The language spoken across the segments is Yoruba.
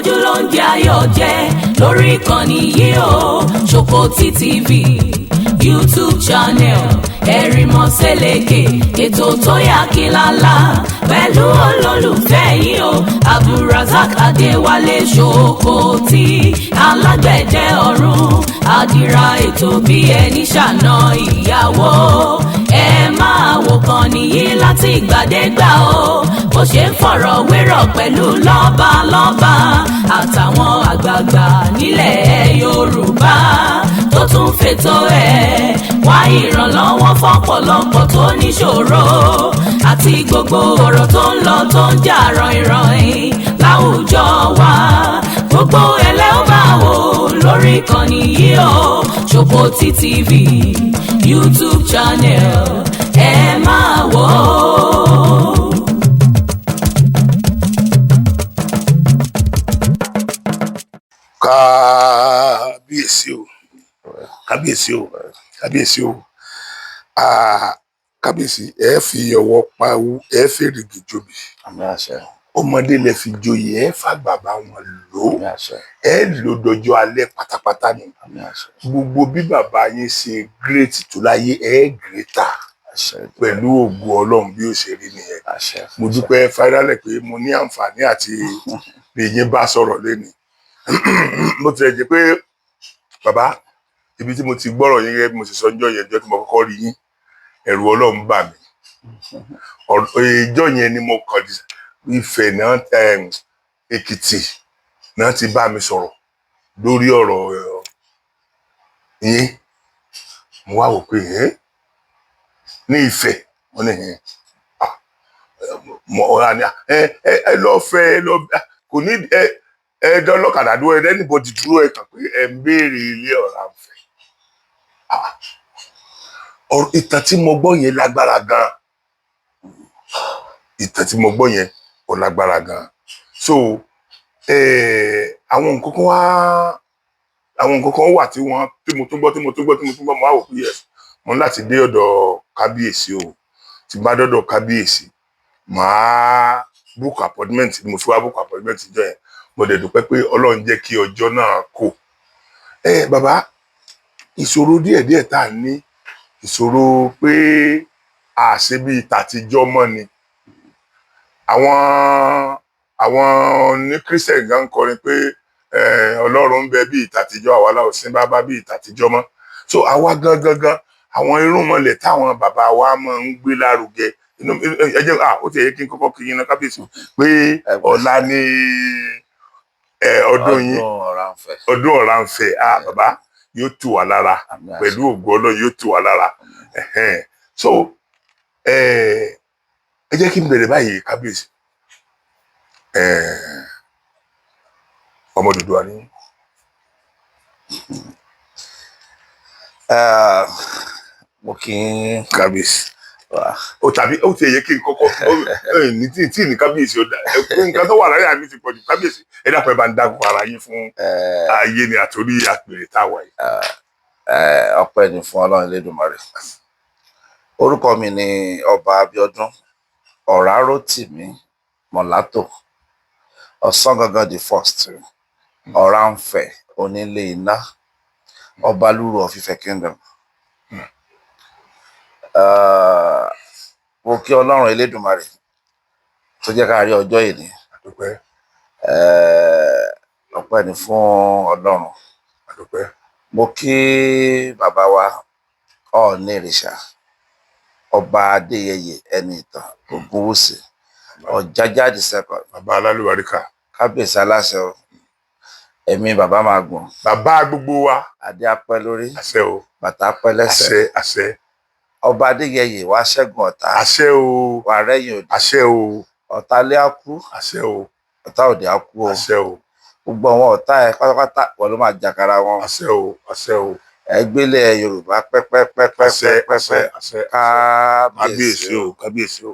fojú ló ń jẹ ayọ̀ jẹ lórí ìkànnì yìí o Ṣòkòtì TV YouTube channel Ẹ̀rìnmọ́ Sẹ́lẹ̀kẹ̀ ètò tó yà kílálà pẹ̀lú olólùfẹ́ yìí o Abdulrasaq Adéwálé Ṣòkòtì alágbẹ̀dẹ ọ̀run àdìrà ètò bí ẹni ṣàna ìyàwó ẹ máa wò kàn nìyí láti ìgbàdégbà o bó ṣe ń fọ̀rọ̀ wérọ̀ pẹ̀lú lọ́balọ́ba àtàwọn àgbààgbà nílẹ̀ Yorùbá tó tún fètò ẹ̀ wá ìrànlọ́wọ́ fọ́pọ̀lọpọ̀ tó níṣòro àti gbogbo ọ̀rọ̀ tó ń lọ tó ń jà ràn-ìràn láwùjọ wa gbogbo ẹlẹ́ ó máa wò lórí ìkànnì yìí o Ṣòkòtì TV YouTube channel ẹ máa wò ó. Kábíyèsí o kábíyèsí o kábíyèsí o kábíyèsí ẹ fi ọwọ́ pawú ẹ fèrè gìjòbì ọmọdé lẹ fi joyè ẹ fàgbà bá wọn lò ẹ lò dọjọ́ alẹ́ pátápátá ni gbogbo bí bàbá yín ṣe great tó láyé ẹ greater pẹ̀lú ògo Ọlọ́run bí ó ṣe rí nìyẹn mo dúpẹ́ fáírálẹ̀ pé mo ní àǹfààní àti lèyìn bá sọ̀rọ̀ lẹ́nu mo tilẹ̀ jẹ́ pé bàbá ibi tí mo ti gbọ́rọ̀ yín gẹ́gẹ́ bí mo ṣe sọ ọjọ́ yẹn jọ́ tí mo kọ́kọ́ rí yín ẹ̀rù Ọlọ́run bà mí ìjọ yẹn ni mo kàn Ifẹ̀ náà Èkìtì náà ti bá mi sọ̀rọ̀ lórí ọ̀rọ̀ yín mo wá wò pé ní Ifẹ̀ wọ́n ní ẹ lọ fẹ́ ẹ lọ kò ní ẹ̀ẹ́dọ́ lọ́kadà dúró anybody dúró ẹ̀ kàn pé ẹ̀ ń béèrè ilé Ọ̀rànfẹ̀. Ìtàn tí mo gbọ́ yẹn lágbára gan. Ìtàn tí mo gbọ́ yẹn ó lágbára gan. So àwọn nǹkan kan wà tí mo tún gbọ́ mo wá wò pé yes mo ní láti dé ọ̀dọ̀ kábíyèsí o tí bá dọ́dọ̀ kábíyèsí màá book appointment mo fi wá book appointment jọ yẹn mo dẹ̀ dúpẹ́ pé Ọlọ́run jẹ́ kí ọjọ́ náà kò. Bàbá ìṣòro díẹ̀díẹ̀ tá a ní ìṣòro pé àṣẹ bíi tàtijọ́ mọ́ ni àwọn ní Christian gan kọrin pé Ọlọ́run ń bẹ bíi tàtijọ́ àwa la ò sin bàbá bíi tàtijọ́ mọ́ so àwa gangan àwọn irúnmọlẹ̀ táwọn bàbá wa máa ń gbé lárugẹ ó ti yẹ kí n kọ́kọ́ kí yín náà kábíyèsí pé ọ̀la ni ọdún yín ọdún Ọ̀rànfẹ̀ bàbá yóò tù wá lára pẹ̀lú ògo Ọlọ́run yóò tù wá lára so ẹ jẹ́ kí n bẹ̀rẹ̀ báyìí kábíyèsí ọmọ Odùduwà ni. mo kì í kábíyèsí ó ti yẹ kí n kọ́kọ́ ní tí ní kábíyèsí ó dá nǹkan tó wà láyé àmì ti pọ̀jù kábíyèsí ẹ dákun ẹ bá ń dákun ara yín fún ayé ni àtòrí àpèrè táwa yìí. ọpẹ́ ni fún Ọlọ́run Elédùmarè. Orúkọ mi ni Ọba Abíọ́dún Ọ̀rárótìmí Mọ̀látò Ọ̀sángangan the first Ọ̀rànfẹ̀ onílé iná Ọbalúrú of Ifẹ̀ Kingdom. Mo kí Ọlọ́run Elédùmarè tó jẹ́ ká rí ọjọ́ ìní. Ọpẹ́ ni fún Ọlọ́run. Mo kí bàbá wa Ọọ̀ni Ìrìṣà Ọba Adéyẹyè Ẹnìtàn Ògúnwùsì Ọ̀jájá the second. Bàbá alálùbáríkà. Kábíyèsí aláṣẹ o. Ẹ̀mí bàbá máa gùn. Bàbá gbogbo wa. Adé apẹ́ lórí. Àṣẹ o. Bàtà apẹ́ lẹ́sẹ̀. Àṣẹ. Ọba Adéyẹyè wá ṣẹ́gun ọ̀tá. Àṣẹ o. Wà rẹ́yìn òdì. Àṣẹ o. Ọ̀tá ilé á kú. Àṣẹ o. Ọ̀tá òde á kú o. Àṣẹ o. Gbogbo àwọn ọ̀tá ẹ pátápátá wọ́n ló máa jàkàrà wọn. Àṣẹ o. Àṣẹ o. Ẹgbẹ́lẹ̀ Yorùbá pẹ́pẹ́pẹ́pẹ́pẹ́. Àṣẹ. Kábíyèsí o. Kábíyèsí o.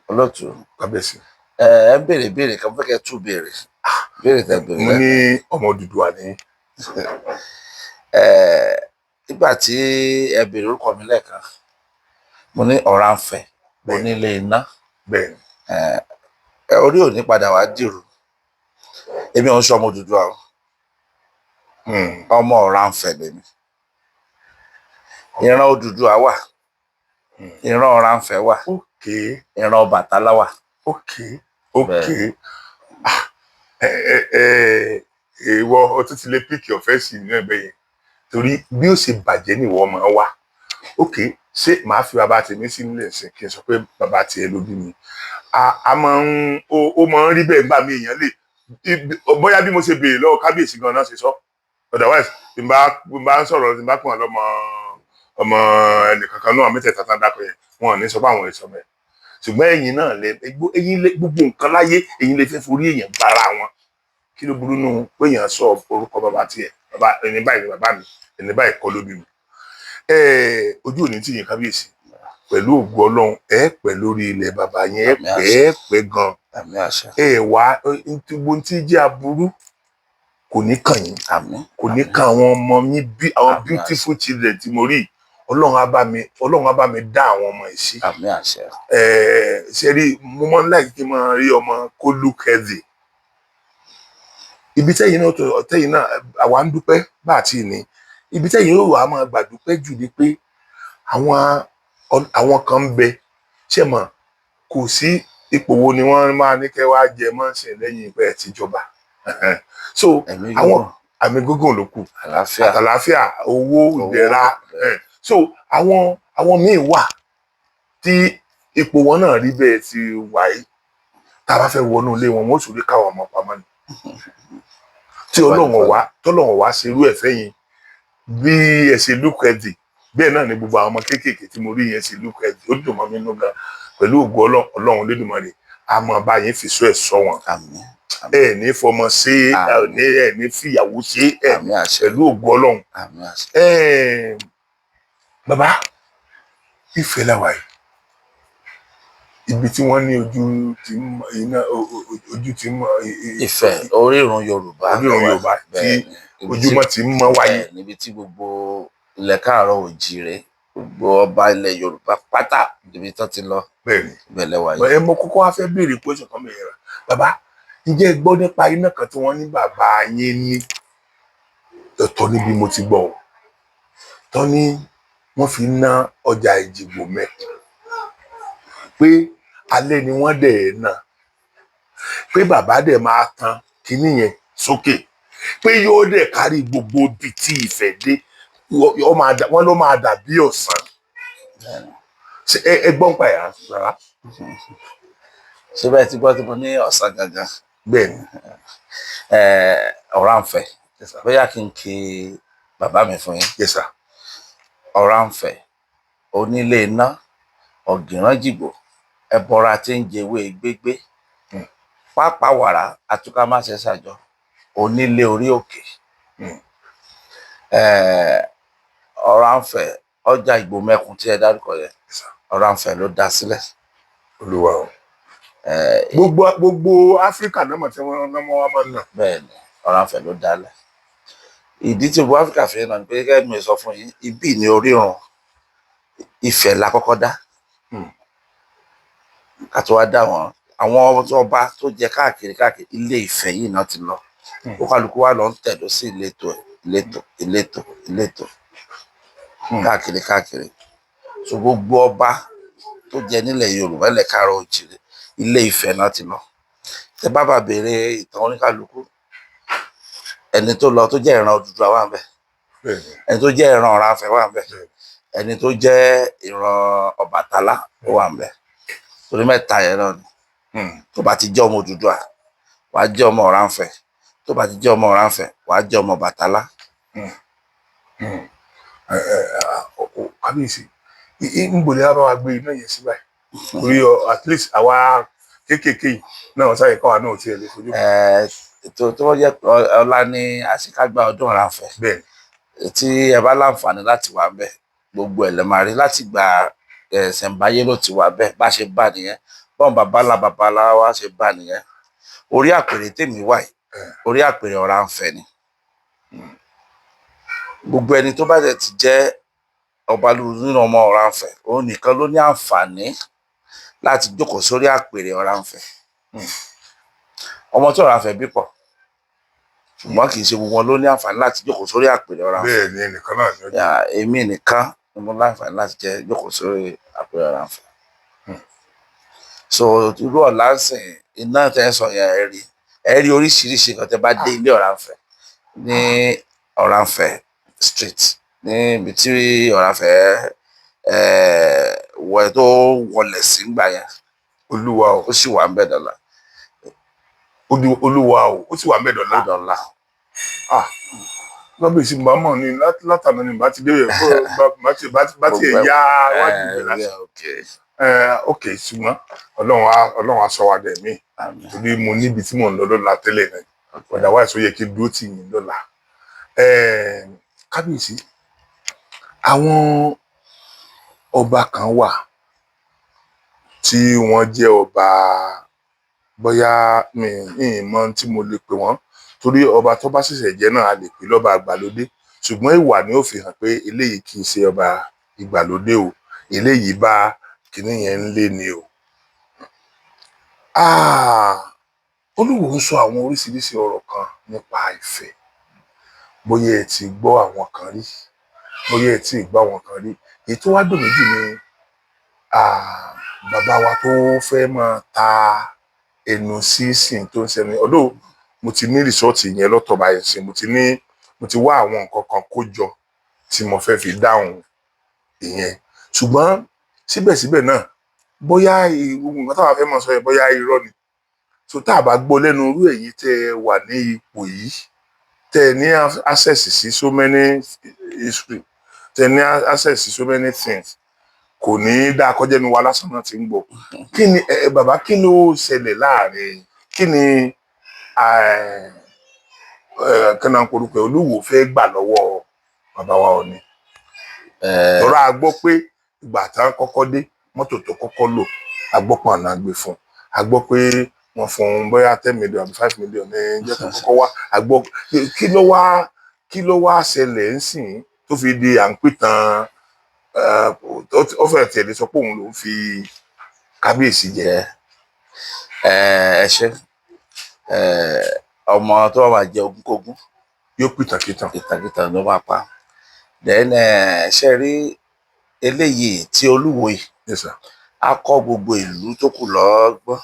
Olóòtú. Kábíyèsí. Ẹ béèrè kan fẹ́ kẹ́ tú béèrè. Béèrè tẹ béèrè. Mo ní ọmọ Odùduwà ni. Nígbà tí ẹ béèrè orúkọ mi lẹ́ẹ̀kan mo ní Ọ̀rànfẹ̀ onílé iná. Bẹ́ẹ̀ni. Orí ò ní padà wá dìrò èmi ò ń ṣe ọmọ Odùduwà o. Ọmọ Ọ̀rànfẹ̀ lèmi. Ìran Odùduwà wà, ìran Ọ̀rànfẹ̀ wà, ìran Ọbàtálá wà. Ìwọ o tún ti lè píkì ọ̀fẹ́ sí inú ẹ̀bẹ̀ yẹn torí bí ó ṣe bàjẹ́ ni ìwọ máa wá. Ṣé màá fi bàbá tèmi sílẹ̀ sí kí n sọ pé bàbá tiẹ̀ ló bí mi? Ó máa ń rí bẹ́ẹ̀ gbà mí èèyàn lè bóyá bí mo ṣe béèrè lọ́wọ́ kábíyèsí gan-an ṣe sọ. Otherwise bí n bá ń sọ̀rọ̀ tí n bá pọ̀ lọ́mọ ẹnìkankan náà mẹ́tẹ̀ẹ̀ta tán dákọ̀ yẹn wọn ò ní sọ pé àwọn èso mẹ́. Ṣùgbọ́n ẹ̀yin náà gbogbo nǹkan láyé ẹ̀yin lè fẹ́ forí èèyàn bára wọn. Kí ló burú nù pé èèyàn sọ orúkọ bàbá tiẹ̀ ẹni báyìí ni bàbá mi ẹni báyìí kọ́ ló bí mi. Ojú ò ní tì yín kábíyèsí pẹ̀lú ògo Ọlọ́run pẹ́ lórí ilẹ̀ bàbá yẹn pẹ́ gan. Wá gbogbo tí jẹ́ aburú kò ní kàn yín, kò ní kàn àwọn ọmọ mi bí àwọn beautiful children tí mo rí. Ọlọ́run á bá mi dá àwọn ọmọ yìí sí. Ṣe rí mo máa ń láì kí n máa rí ọmọ kó look healthy. Ibi tẹ́yìn náà àwa ń dúpẹ́ bá àti ní ibi tẹ́yìn yóò wá máa gbàdúpẹ́ jù ni pé àwọn kan ń bẹ ṣe mọ̀ kò sí ipò wo ni wọ́n máa ní kẹ́ wá jẹ mọ́ ṣe lẹ́yìn ìpẹ́ tìjọba. So àwọn àmì gógùn ló kù àtàlàáfíà owó ìdẹ̀ra. So àwọn míì wà tí ipò wọn náà rí bẹ́ẹ̀ ti wáyé tá a bá fẹ́ wọnú ilé wọn wọ́n sì rí káwọn ọmọ pamọ́ ni. Tí Ọlọ́run wá ṣerú ẹ̀ fẹ́yìn bí ẹ ṣe lúkẹ́dì bẹ́ẹ̀ náà ni gbogbo àwọn ọmọ kéékèèké tí mo rí yẹn ṣe lúkẹ́dì ó dùn mọ́ mi nínú gan pẹ̀lú ògo Ọlọ́run Lédùmarè a máa bá yín fi sọ ẹ̀ sọ wọn. Ní fọmọ ṣe ní fìyàwó ṣe pẹ̀lú ògo Ọlọ́run. Bàbá Ifẹ̀ làwà yìí ibi tí wọ́n ní ojú ti mọ Ifẹ̀ orírun Yorùbá tí ojúmọ́ ti mọ́ wáyé. Níbi tí gbogbo ilẹ̀ káàárọ̀ oòjíire gbogbo ọba ilẹ̀ Yorùbá pátá níbi tó ti lọ. Bẹ́ẹ̀ni wáyé. Mo kọ́kọ́ wá fẹ́ béèrè question kan mẹ́rin rà. Bàbá ǹjẹ́ ẹ gbọ́ nípa iná kan tí wọ́n ní bàbá yín ní ọ̀tọ̀ níbi mo ti gbọ́ tọ́ ní wọ́n fi ná ọjà Ìjìgbò mẹ́ta pé alẹ́ ni wọ́n dẹ̀ náà pé bàbá dẹ̀ máa tan kinní yẹn sókè pé yóò dẹ̀ kárí gbogbo ibi tí Ifẹ̀ dé wọ́n ló máa dàbí ọ̀sán. Ẹ gbọ́n pa ẹ̀ rárá. Ṣé bẹ́ẹ̀ ti gbọ́ tí mo ní ọ̀sán gangan? Bẹ́ẹ̀ni. Ọ̀rànfẹ̀ bóyá kí n kí bàbá mi fún yín. Yes sir. Ọ̀rànfẹ̀ onílé iná ọ̀gìnrán-jìgbò ẹbọra tí ń jẹwé gbégbé pápá wàrà àtúkámáṣe ṣàjọ onílé orí òkè. Ọ̀rànfẹ̀ ọjà Ìgbòmẹ̀kùn tí ẹ dárúkọ yẹn Ọ̀rànfẹ̀ ló dá sílẹ̀. Olúwa o. Gbogbo Áfíríkà náà mọ̀ tí wọ́n wá máa ń nà. Bẹ́ẹ̀ni Ọ̀rànfẹ̀ ló dálẹ̀. Ìdí tí gbogbo Áfíríkà fi ń nà ni pé gẹ́gẹ́ bí mo sọ fún yín ibí ni orírun Ifẹ̀ la kọ́kọ́ dá. Àti wá dá àwọn ọba tó jẹ káàkiri ilé Ifẹ̀ yìí náà ti lọ. Ó kálukú wá lọ ń tẹ̀dó sí ìletò káàkiri. So gbogbo ọba tó jẹ nílẹ̀ Yorùbá ilẹ̀ káàárọ̀ oòjíire ilé Ifẹ̀ náà ti lọ. Tẹ bá béèrè ìtàn oníkálukú ẹni tó lọ tó jẹ́ ìran Odùduwà wà ńbẹ̀, ẹni tó jẹ́ ìran Ọ̀rànfẹ̀ wà ńbẹ̀, ẹni tó jẹ́ ìran Ọbàtálá ó wà ńbẹ̀. Torí mẹ́ta yẹn náà ni. Tó bá ti jẹ́ ọmọ Odùduwà wàá jẹ́ ọmọ Ọ̀rànfẹ̀, tó bá ti jẹ́ ọmọ Ọ̀rànfẹ̀ wàá jẹ́ ọmọ Ọbàtálá. Kábíyèsí ń gbòlè bá wa gbé iná yẹn sí báyìí torí at least àwa kéékèèké yìí náà wọ́n sáyẹ̀ káwa náà ò tiẹ̀ lè fojú. Tó wọ́n jẹ́ ọlá ní àṣekágbá ọdún Ọ̀rànfẹ̀ tí ẹ bá láǹfààní láti wà ńbẹ̀ gbogbo ẹ̀ lè máa rí láti gba ṣẹ̀ǹbáyé ló ti wà bẹ́ẹ̀ bá ṣe bá nìyẹn bọ́n babalá wa ṣe bá nìyẹn. Orí àpèrè tèmi wà yìí orí àpèrè Ọ̀rànfẹ̀ ni. Gbogbo ẹni tó bá ti jẹ́ ọba nínú ọmọ Ọ̀rànfẹ̀ òun nìkan ló ní àǹfààní láti jókòó sórí àpèrè Ọ̀rànfẹ̀. Ọmọ tí Ọ̀rànfẹ̀ bí pọ̀ ṣùgbọ́n kì í ṣe gbogbo wọn ló ní àǹfààní láti jókòó sórí àpèrè Ọ̀rànfẹ̀. bẹ́ẹ̀ ni ẹnìkan náà ni ó jẹ́. Èmi nìkan ni mo láǹfààní láti jókòó sórí àpèrè Ọ̀rànfẹ̀. So irú ọ̀la ń sìn iná tẹ́ ń sọ yẹn ẹ rí oríṣiríṣi nǹkan tẹ́ bá dé ilé Ọ̀rànfẹ̀ ní Ọ̀rànfẹ̀ street níbi tí Ọ̀rànfẹ̀ wọ tó wọlẹ̀ sí gbà yẹn. Olúwa o. Ó sì wà ń bẹ̀ dọ̀la. Olúwa o, ó sì wà ń bẹ̀ dọ̀la. Kábíyèsí màmá ni látàná ni bá ti dé rẹ̀ bá ti yá wájú ìgbẹ́ lásán. Ok, ṣùgbọ́n Ọlọ́run á sọ wa dẹ̀ mí. Torí mo níbi tí mò ń lọ lọ́la tẹ́lẹ̀ náà. Ọ̀dàwà ẹ̀sọ́ yẹ kí n dúró tì yín lọ́la. Kábíyèsí, àwọn ọba kan wà tí wọ́n jẹ́ ọba bóyá mi mọ tí mo lè pè wọ́n torí ọba tó bá ṣẹ̀ṣẹ̀ jẹ́ náà a lè pè lọ́ba ìgbàlódé ṣùgbọ́n ìwà ni ó fi hàn pé eléyìí kì í ṣe ọba ìgbàlódé o eléyìí bá kinní yẹn ń lé ni o. Olúwo ń sọ àwọn oríṣiríṣi ọ̀rọ̀ kan nípa ìfẹ́ bóyá ẹ ti gbọ́ àwọn kan rí bóyá ẹ ti gbọ́ àwọn kan rí èyí tó wá dùn mí jù ni bàbá wa tó fẹ́ máa ta ẹnu sí sìn tó ń ṣẹlẹ̀ ọdún mo ti ní rìsọ́ọ̀tì yẹn lọ́tọ̀ báyìí sí mo ti wá àwọn nǹkan kan kó jọ tí mo fẹ́ fi dáhùn ìyẹn ṣùgbọ́n síbẹ̀síbẹ̀ náà bóyá nǹkan táwa fẹ́ mọ̀ sọ yẹn bóyá irọ́ ni so tá a bá gbọ́ lẹ́nu irú èyí tẹ́ ẹ wà ní ipò yìí tẹ́ ẹ ní access sí so many history tẹ́ ẹ ní access sí so many things kò ní dáa kọjá ní wa lásán náà ti ń gbọ́ kí ni bàbá kí ló ṣẹlẹ̀ láàrin kí ni kánà korúkọ Olúwo fẹ́ gbà lọ́wọ́ bàbá wa Ọọ̀ni lọ́rọ̀ a gbọ́ pé ìgbà tán kọ́kọ́ dé mọ́tò tó kọ́kọ́ lò a gbọ́ pọ̀ náà gbé fún a gbọ́ pé wọ́n fún un bóyá 10 million àbí 5 million ní ẹjẹ́ tó kọ́kọ́ wá a gbọ́ kí ló wá ṣẹlẹ̀ ń sìn tó fi di à ń pìtàn ó fẹ́ tẹ̀lé sọ pé òun ló ń fi kábíyèsí jẹ. Ẹ ṣe ọmọ tó wà máa jẹ ogúnkógún yóò pìtàkìtàn ìtàkìtàn ló máa pa then ṣe rí eléyìí tí Olúwo yìí a kọ́ gbogbo ìlú tó kù lọ́gbọ́n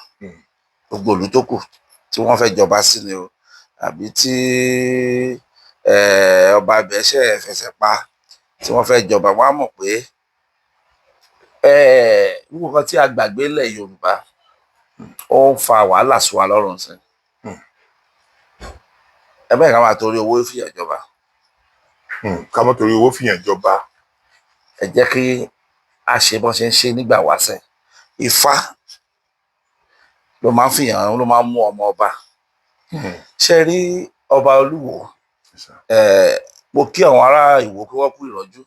gbogbo ìlú tó kù tí wọ́n fẹ́ jọba sí ni o àbí tí ọba abẹ́ṣẹ́ fẹsẹ̀ pa tí wọ́n fẹ́ jọba wọ́n á mọ̀ pé gbogbo kan tí a gbàgbé lẹ̀ Yorùbá ó ń fa wàhálà sí wa lọ́rùn sí ẹ bẹ́ẹ̀ ká máa torí owó fìyà jọba. Ká má torí owó fìyà jọba. Ẹ jẹ́ kí a ṣe bọ́n ṣe ń ṣe nígbà wáṣẹ̀ Ifá ló máa ń fìyàn ló máa ń mú ọmọ ọba ṣe rí ọba Olúwo mo kí àwọn ará Ìwó kí wọ́n kú ìrọ́jú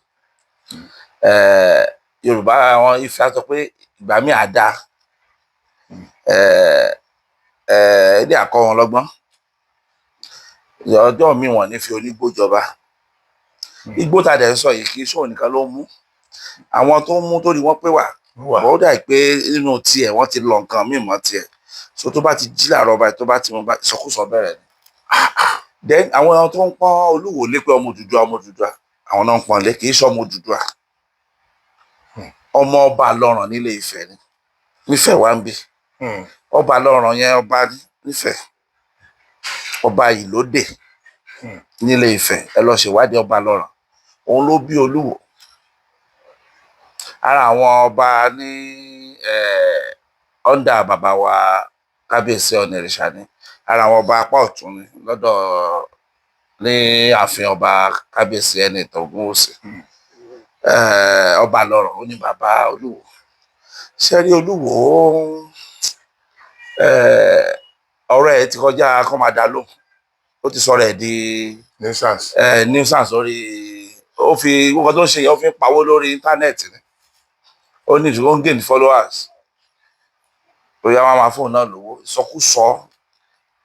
Yorùbá àwọn Ifá sọ pé ìgbà míì àdá ilé àkọ́ wọn lọ́gbọ́n ọjọ́ mi wọ́n ní fi onígbó jọba igbó tá a dẹ̀ ń sọ yìí kì í ṣòwò nìkan ló mú àwọn tó ń mú tó rí wọ́n pé wà ó dà pé nínú tiẹ̀ wọ́n ti lọ nǹkan míì mọ́ tiẹ̀ so tó bá ti jí làárọ̀ báyìí tó bá ti mú bá ìsọkúsọ bẹ̀rẹ̀ ni then àwọn tó ń pọ́n Olúwo lé pé ọmọ Odùduwà àwọn náà ń pọ́n lé kì í ṣe ọmọ Odùduwà ọmọ ọba lọ́ràn nílé Ifẹ̀ ni nífẹ̀ wá ń bí ọba lọ́ràn yẹn ọba nífẹ̀ ọba Ìlódè nílé Ifẹ̀ ẹ lọ ṣèwádìí ọba lọ́ràn òun ló bí Olúwo ara àwọn ọba ní under bàbá wa kábíyèsí Ọ̀nìrìṣà ni ara àwọn ọba apá ọ̀tún ni lọ́dọ̀ ní ààfin ọba kábíyèsí Ẹnìtàn Ògúnwùsì ọba lọ́rọ̀ ó ní bàbá Olúwo ṣe rí Olúwo ọ̀rọ̀ ẹ̀ ti kọjá kọ́ máa dá lóhùn ó ti sọ̀rọ̀ ẹ̀ di nuisance lórí ó fi gbogbo tó ń ṣe yẹn ó fi ń pawó lórí íńtánẹ́ẹ̀tì ni ó ní ìṣòro ń gain followers bóyá wọn máa fóun náà lówó ìsọkúsọ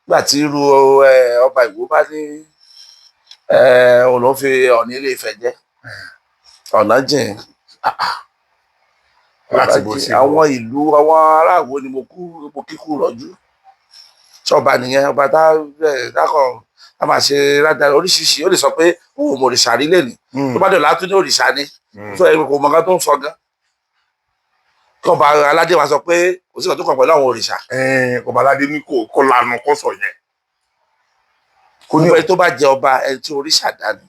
nígbà tí irú ọba Ìwó bá ní òun ló fi Ọọ̀ni Ilé Ifẹ̀ jẹ ọ̀nà jìn àwọn ìlú àwọn aráàwọ̀ ni mo kíkú rọ̀jú ṣọba nìyẹn ọba dákọ̀ a máa ṣe rádàrá oríṣiríṣi. Ó lè sọ pé òun mọ òrìṣà rí lẹ́nu tó bá dọ̀la tún ní òrìṣà ni tó ẹ kò mọ nǹkan tó ń sọ gan. Kọ́ba aládé wa sọ pé kò sí nǹkan tó kàn pẹ̀lú àwọn òrìṣà. Ọba aládé ní kò lanu kó sọ yẹn. Kò ní ẹni tó bá jẹ ọba ẹni tí òrìṣà dá ni.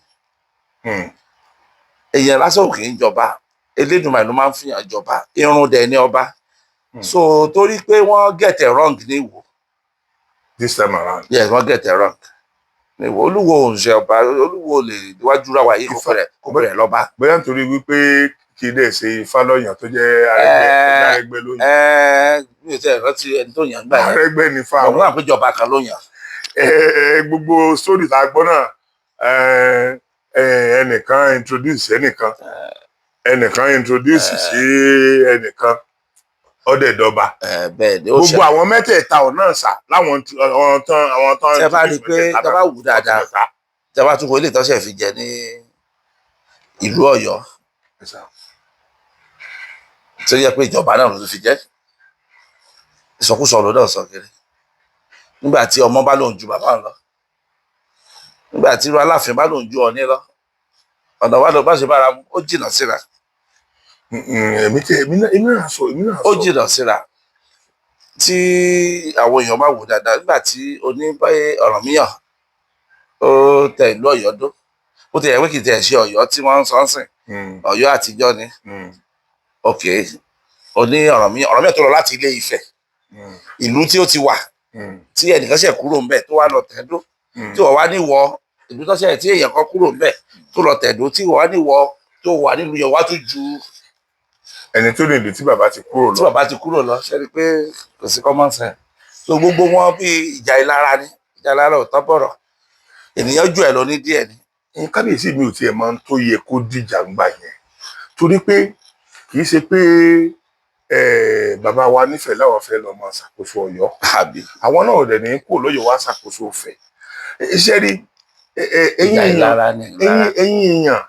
Èèyàn lásán ò kì í jọba, Elédùmarè ló máa ń fìyàn jọba, irun dẹ̀ ni ọba. So torí pé wọ́n get it wrong ní Ìwó. This time around. Yes, wọ́n get it wrong ní Ìwó. Olúwo ò ń ṣe ọba, Olúwo lè wájú ra wáyé kó bẹ̀rẹ̀ lọ́ba. Bóyá nítorí wípé kì í dẹ̀ ṣe Fálọ́yàn tó jẹ́ Arẹ́gbẹ́ lóyún. Mi ò tẹ́ rántí ẹni tó yàn gbà yẹn. Arẹ́gbẹ́ ní fa àwọn. Ọ̀gbọ́n àpéjọba kan ló yàn. Gbogbo sórí tá a gbọ́ náà ẹnìkan introduce ẹnìkan introduce sí ẹnìkan ọ̀dẹ̀dọ́ba. Gbogbo àwọn mẹ́tẹ̀ẹ̀ta ọ̀nà ṣá láwọn tán. Tẹ́ bá rí i pé tẹ́ bá wù dáadáa tẹ́ bá tún wo ilé ìtọ́sẹ̀ fi jẹ ní ìlú Ọ̀yọ́ tó yẹ pé ìjọba náà ló fi jẹ ìsọkúsọ ló náà sọ kiri. Nígbà tí ọmọ bá lòun ju bàbá lọ, nígbà tí irú Aláàfin bá lòun ju Ọọ̀ni lọ, ọ̀nà wa lọ bá ṣe bára mu, ó jìnnà síra. Èmi náà sọ. Ó jìnnà síra tí àwọn èèyàn bá wò dáadáa. Nígbà tí oníbàyè Ọ̀rànmíyàn ó tẹ ìlú Ọ̀yọ́ dó, ó ti yẹ pé kì í tẹ̀ ṣe Ọ̀yọ́ tí wọ́n ń sọ ń sìn, Ọ̀yọ́ àtijọ́ ni. Ok, oní Ọ̀rànmíyàn tó lọ láti Ilé Ifẹ̀, ìlú tí ó ti wà tí ẹnìkan ṣe kúrò ńbẹ̀ tó wá lọ tẹ̀dó, tí wọ́n wá níwọ ìlú tó ṣe tí èèyàn kan kúrò ńbẹ̀ tó lọ tẹ̀dó, tí wọ́n wá níwọ tó wà nílùú yẹn wá tún ju ẹni tó lè lè tí bàbá ti kúrò lọ. Tí bàbá ti kúrò lọ, ṣe rí pé kò sí common sense. So gbogbo wọn bí ìjà ìlara ni, ìjà ìlara ò tán bọ̀rọ̀, ènìyàn jù ẹ̀ lọ ní díẹ̀ ni. Kábíyèsí mi ò tiẹ̀ máa ń tó yẹ kó dìjà ń gbà yẹn, torí pé kì í ṣe pé bàbá wa nífẹ̀ẹ́ láwọn fẹ́ lọ máa ṣàkóso Ọ̀yọ́. Àwọn náà dẹ̀ ní kó lóye wá ṣàkóso Ifẹ̀. Iṣẹ́ rí ẹ̀yin èèyàn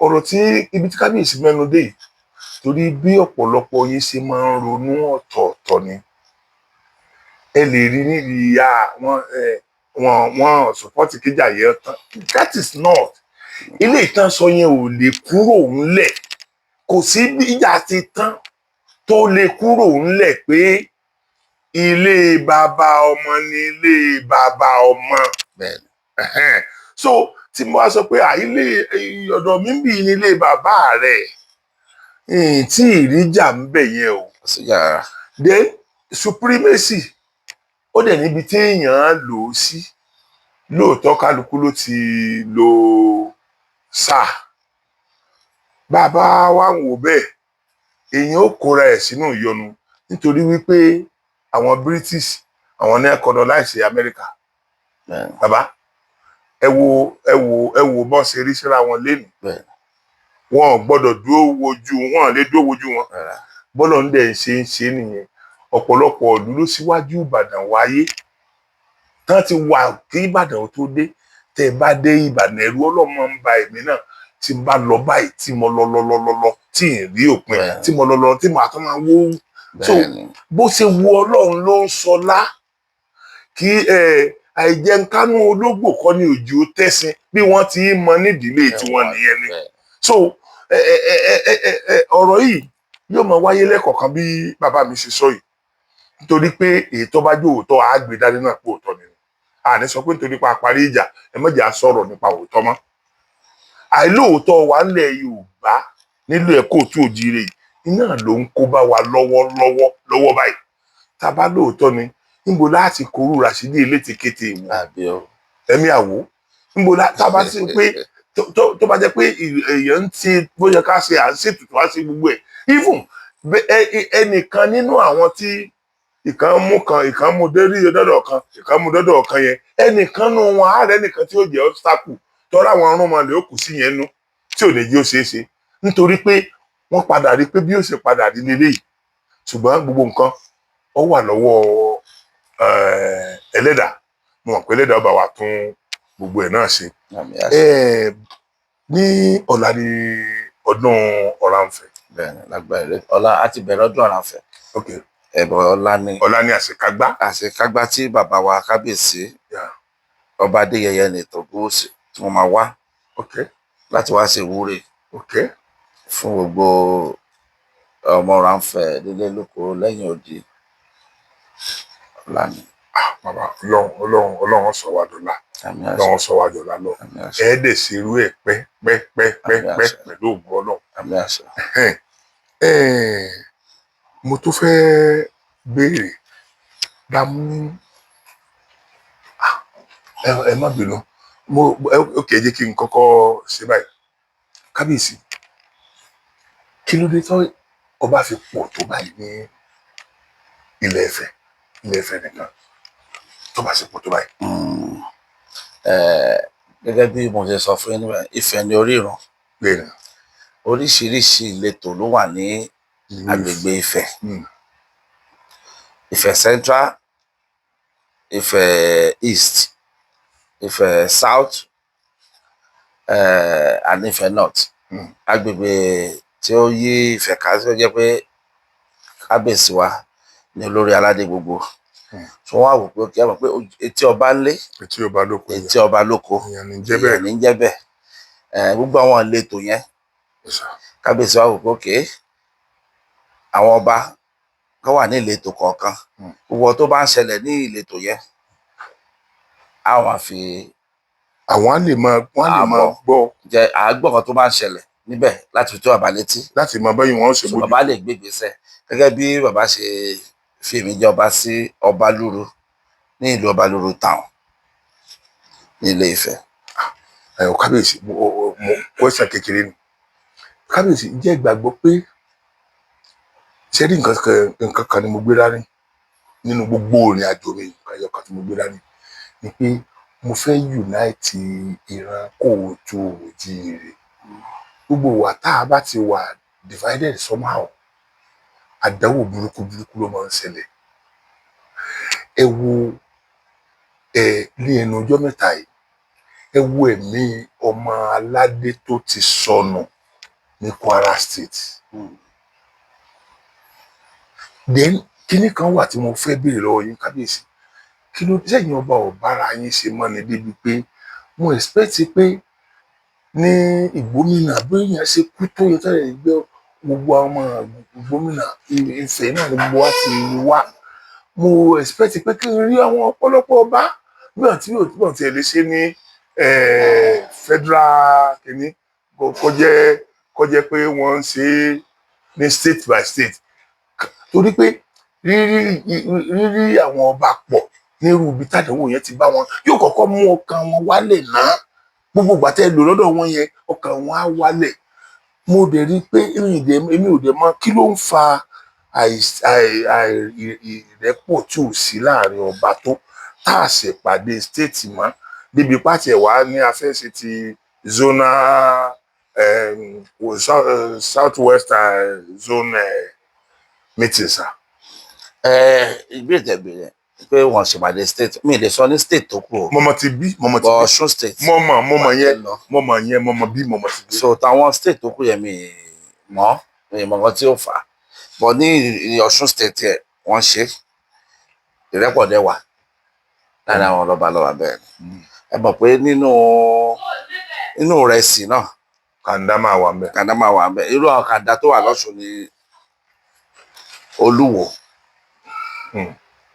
ọ̀rọ̀ tí ibi tí kábíyèsí mẹ́nu dé yìí, torí bí ọ̀pọ̀lọpọ̀ yín ṣe máa ń ronú ọ̀tọ̀ọ̀tọ̀ ni. Ẹ lè rí níbi wọn sọpọ́tì kíjà yẹn tán. That is not. Ilé ìtàn sọ yẹn ò lè kúrò ńlẹ̀. Kò sí bí ìjà ti tán tó lè kúrò ńlẹ̀ pé ilé bàbá ọmọ ni ilé bàbá ọmọ. So tí mo wá sọ pé ilé ọ̀dọ̀ mi ń bì ní ilé bàbá rẹ̀, tí ìríjà ń bẹ̀ yẹn o. Then supremacy ó dẹ̀ níbi tí èèyàn lò ó sí. Lóòótọ́ kálukú ló ti lo sáà. Bàbá wa ń wò bẹ́ẹ̀, èèyàn ó kóra ẹ̀ sínú ìyọnu nítorí wípé àwọn British àwọn ní colonize America. Bàbá ẹ wo bọ́n ṣe rí síra wọn lénìí. Wọn ò gbọ́dọ̀ dúró wojú wọn lè dúró wojú wọn. Bọ́lọ̀ ń dẹ̀ ṣe nìyẹn. Ọ̀pọ̀lọpọ̀ ọdún ló síwájú Ìbàdàn wáyé tán ti wà kí Ìbàdàn tó dé. Tẹ́ bá dé Ìbàdàn ẹ̀rù ọlọ́mọ ń ba èmi náà tí n bá lọ báyìí tí mo lọ tí ì rí òpin tí mo lọ tí mo àtọ́ máa wó. So bó ṣe wu Ọlọ́run ló ń sọlá. Kí àìjẹunkánú ológbò kọ́ ní òjò tẹ́sìn bí wọ́n ti mọ nídìílé tiwọn nìyẹn ni. So ọ̀rọ̀ yìí yóò máa wáyé lẹ́kọ̀ọ̀kan bí bàbá mi ṣe sọ yìí, nítorí pé èyí tó bá jó òótọ́ àgbè dání náà pé òótọ́ ni. Àní sọ pé nítorí pa àparí ìjà ẹ má jẹ́ á sọ̀rọ̀ nípa òótọ́ mọ́. Àìlóòótọ́ wa ńlẹ̀ Yorùbá nílò ẹ̀kọ́ tó òjìire iná ló ń kó bá wa lọ́wọ́ báyìí. Tá a bá lóòótọ́ ni níbo láti korú Ràṣídì Elétekéte ìwọ ẹ̀mí àwò, níbo tá a bá sí pé tó bá jẹ́ pé èèyàn ń ti bóyá ká ṣe à ń ṣètùtù wá sí gbogbo ẹ̀. Even ẹnìkan nínú àwọn tí ìkan mú dérí dọ́dọ̀ kan ìkan mú dọ́dọ̀ kan yẹn, ẹnìkan nù wọn ààrẹ nìkan tí ó jẹ́ obstacle tọ́ra àwọn ọ̀rúnmọlẹ̀ ó kù sí yẹn nú tí ò lè jí ó ṣeé ṣe, nítorí pé wọ́n padà rí pé bí ó ṣe padà rí lélẹ́yìí. Ṣùgbọ́n gbogbo nǹkan ó wà lọ́wọ́ Ẹlẹ́dàá. Mo mọ̀ pé Ẹlẹ́dàá ọba wa tún gbogbo ẹ̀ náà ṣe. Ní ọ̀la ni ọdún Ọ̀rànfẹ̀. Bẹ́ẹ̀ni, lágbára rẹ̀ ọ̀la á ti bẹ̀rẹ̀ ọdún Ọ̀rànfẹ̀. Ọ̀la ni àṣekágbá. Àṣekágbá tí bàbá wa kábíyèsí ọba Adéyẹyẹ ní Ìtògúwùsì tí wọ́n máa wá láti wá ṣe ìwúre fún gbogbo ọmọ Ránfẹ́ nílé lóko lẹ́yìn odi ọ̀la ni. Bàbá Ọlọ́run sọ wá dọ̀la, Ọlọ́run sọ wá dọ̀la lọ, ẹ̀ẹ́dẹ̀ sí irú ẹ̀ pẹ́ pẹ̀lú ògùn Ọlọ́run. Mo tó fẹ́ béèrè dámú ẹ má bínú ókè jẹ́ kí n kọ́kọ́ ṣe báyìí. Kábíyèsí, kí ló dé tó ọba fi pọ̀ tó báyìí ní Ilé Ifẹ̀ nìkan tó bá ṣe pọ̀ tó báyìí? Gẹ́gẹ́ bí mo ṣe sọ fún yín níbẹ̀, Ifẹ̀ ní oríran, oríṣiríṣi ìletò ló wà ní agbègbè Ifẹ̀. Ifẹ̀ Central, Ifẹ̀ East, Ifẹ̀ South, and Ifẹ̀ North. Agbègbè tí ó yí Ifẹ̀ ká tí ó jẹ́ pé kábíyèsí wa ní olórí aládé gbogbo. So wọ́n á wò pé kí á mọ̀ pé etí ọba ńlé, etí ọba lóko, ìyẹn ní jẹ́ bẹ́ẹ̀. Gbogbo àwọn ìletò yẹn kábíyèsí wa wò pé òkè àwọn ọba kan wà ní ìletò kọ̀ọ̀kan, gbogbo tó bá ń ṣẹlẹ̀ ní ìletò yẹn àwọn lè máa gbọ́ àgbọ̀ kan tó bá ń ṣẹlẹ̀ níbẹ̀ láti fi tó bàbá létí, láti máa báyìí wọ́n ṣe bójú. Bàbá lè gbé ìgbésẹ̀ gẹ́gẹ́ bí bàbá ṣe fi èmi jọba sí Ọbalúru ní ìlú Ọbalúru town ní Ilé Ifẹ̀. Kábíyèsí, mo question kékeré ni. Kábíyèsí, jẹ́ ìgbàgbọ́ pé ṣé rí nǹkan kan ni mo gbé dání nínú gbogbo ìrìn àjò mi, nǹkan ẹyọ kan tí mo gbé dání ni pé mo fẹ́ unite ìran Kóòtù Òjíire. Gbogbo wa tá a bá ti wà divided somehow, àdánwò burúkú ló máa ń ṣẹlẹ̀. Ẹ wo ní ẹnu ọjọ́ mẹ́ta yìí, ẹ wo ẹ̀mí ọmọ aládé tó ti sọnù ní Kwara State. Then kíní kan wà tí mo fẹ́ béèrè lọ́wọ́ yín kábíyèsí, kí ló sẹ́yìn ọba ọ̀bára yín ṣe mọ́ ni débi pé mo expect pé ní Ìgbómìnà bí èèyàn ṣe kú tó yẹ tẹ́lẹ̀ gbé gbogbo ọmọ Ìgbómìnà Ifẹ̀ náà ni gbogbo wa ti wá. Mo expect pé kí n rí àwọn ọ̀pọ̀lọpọ̀ ọba bí àti bí òtún ti ẹ̀ lè ṣe ní federal kìíní kó jẹ́ pé wọ́n ń ṣe ní state by state, torí pé rírí àwọn ọba pọ̀ nírú ibi tádàwọ̀ yẹn ti bá wọn yóò kọ́kọ́ mú ọkàn wọn wálẹ̀ náà. Gbogbo ìgbà tẹ́ lò lọ́dọ̀ wọn yẹn ọkàn wọn á wálẹ̀. Mo dẹ̀ rí i pé èmi ò dẹ̀ mọ̀ kí ló ń fa ìrẹ́pọ̀ tí ò sí láàrin ọba tó tá a ṣe pàdé state mọ́ débi pàtì ẹ̀ wá ní afẹ́ṣe ti zonal south west zone meeting sa. Ìgbésẹ̀ bẹ̀rẹ̀ pé wọ́n ṣèpàdé state, mi lè sọ ní state tó kù o. Mọ̀mọ́ ti bí Ọ̀ṣun state. Mọ̀mọ́ bí mọ̀mọ́ ti bí. So táwọn state tó kù yẹn mi mọ̀ nǹkan tí ó fà á, but ní Ọ̀ṣun state yẹn wọ́n ṣe ìrẹ́pọ̀ dẹ̀ wà láàrin àwọn lọ́balọ́ba bẹ́ẹ̀ ni. Ẹ mọ̀ pé nínú ìrẹsì náà kàńdá máa wà ń bẹ̀. Irú àwọn kàńdá tó wà lọ́ṣun ni Olúwo.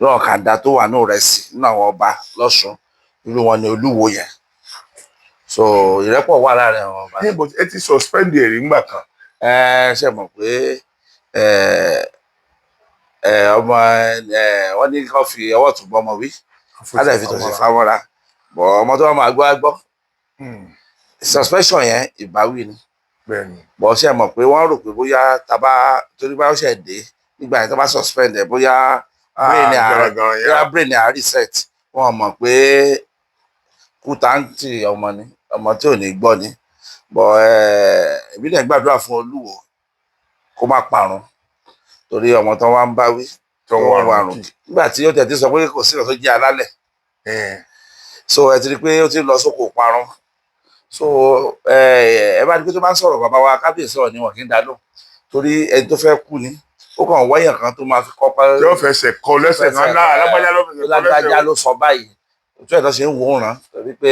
Lọ́wọ́ kàńdá tó wà ní ìrẹsì nínú àwọn ọba lọ́ṣun, irú wọn ni Olúwo yẹn. So ìrẹ́pọ̀ wà láàrin àwọn ọba. Ẹ ti suspend ẹ̀rí ńgbà kan. Ṣe mọ̀ pé ọmọ wọn ní kó fi ọwọ́ tún bọ́ ọmọ wí láti fi tòṣì fámọ́ra, bọ̀ ọmọ tó wà máa gbọ́ á gbọ́. Suspension yẹn ìbáwí ni. Bọ̀ ṣe mọ̀ pé wọ́n rò pé bóyá torí bá ṣẹ̀ dé nígbà yẹn tó bá suspend ẹ̀ bóyá brain a reset, wọn mọ̀ pé kútáǹtì ọmọ tí ò ní gbọ́ ni. Bọ̀ èmi náà gbàdúrà fún Olúwo kó má parun, torí ọmọ tó wá ń bá wí tó wọ́n rùn nígbà tí ó tẹ̀ tí sọ pé kò sí ọ̀tún jẹ́ alálẹ̀. So ẹ ti rí pé ó ti lọ sóko parun. So ẹ bá rí pé tó bá ń sọ̀rọ̀ bàbá wa kábíyèsí ọ̀rọ̀ ni wọn kì í dá lóhùn, torí ẹni tó fẹ́ kú ni ó kàn wáyà kan tó máa fi kọ́ pa. Yóò fẹsẹ̀ kọ lẹ́sẹ̀ náà lágbájá ló fẹsẹ̀ kọ lẹ́sẹ̀. Lágbájá ló sọ báyìí, ojú ẹ̀ tó ṣe ń wòran torí pé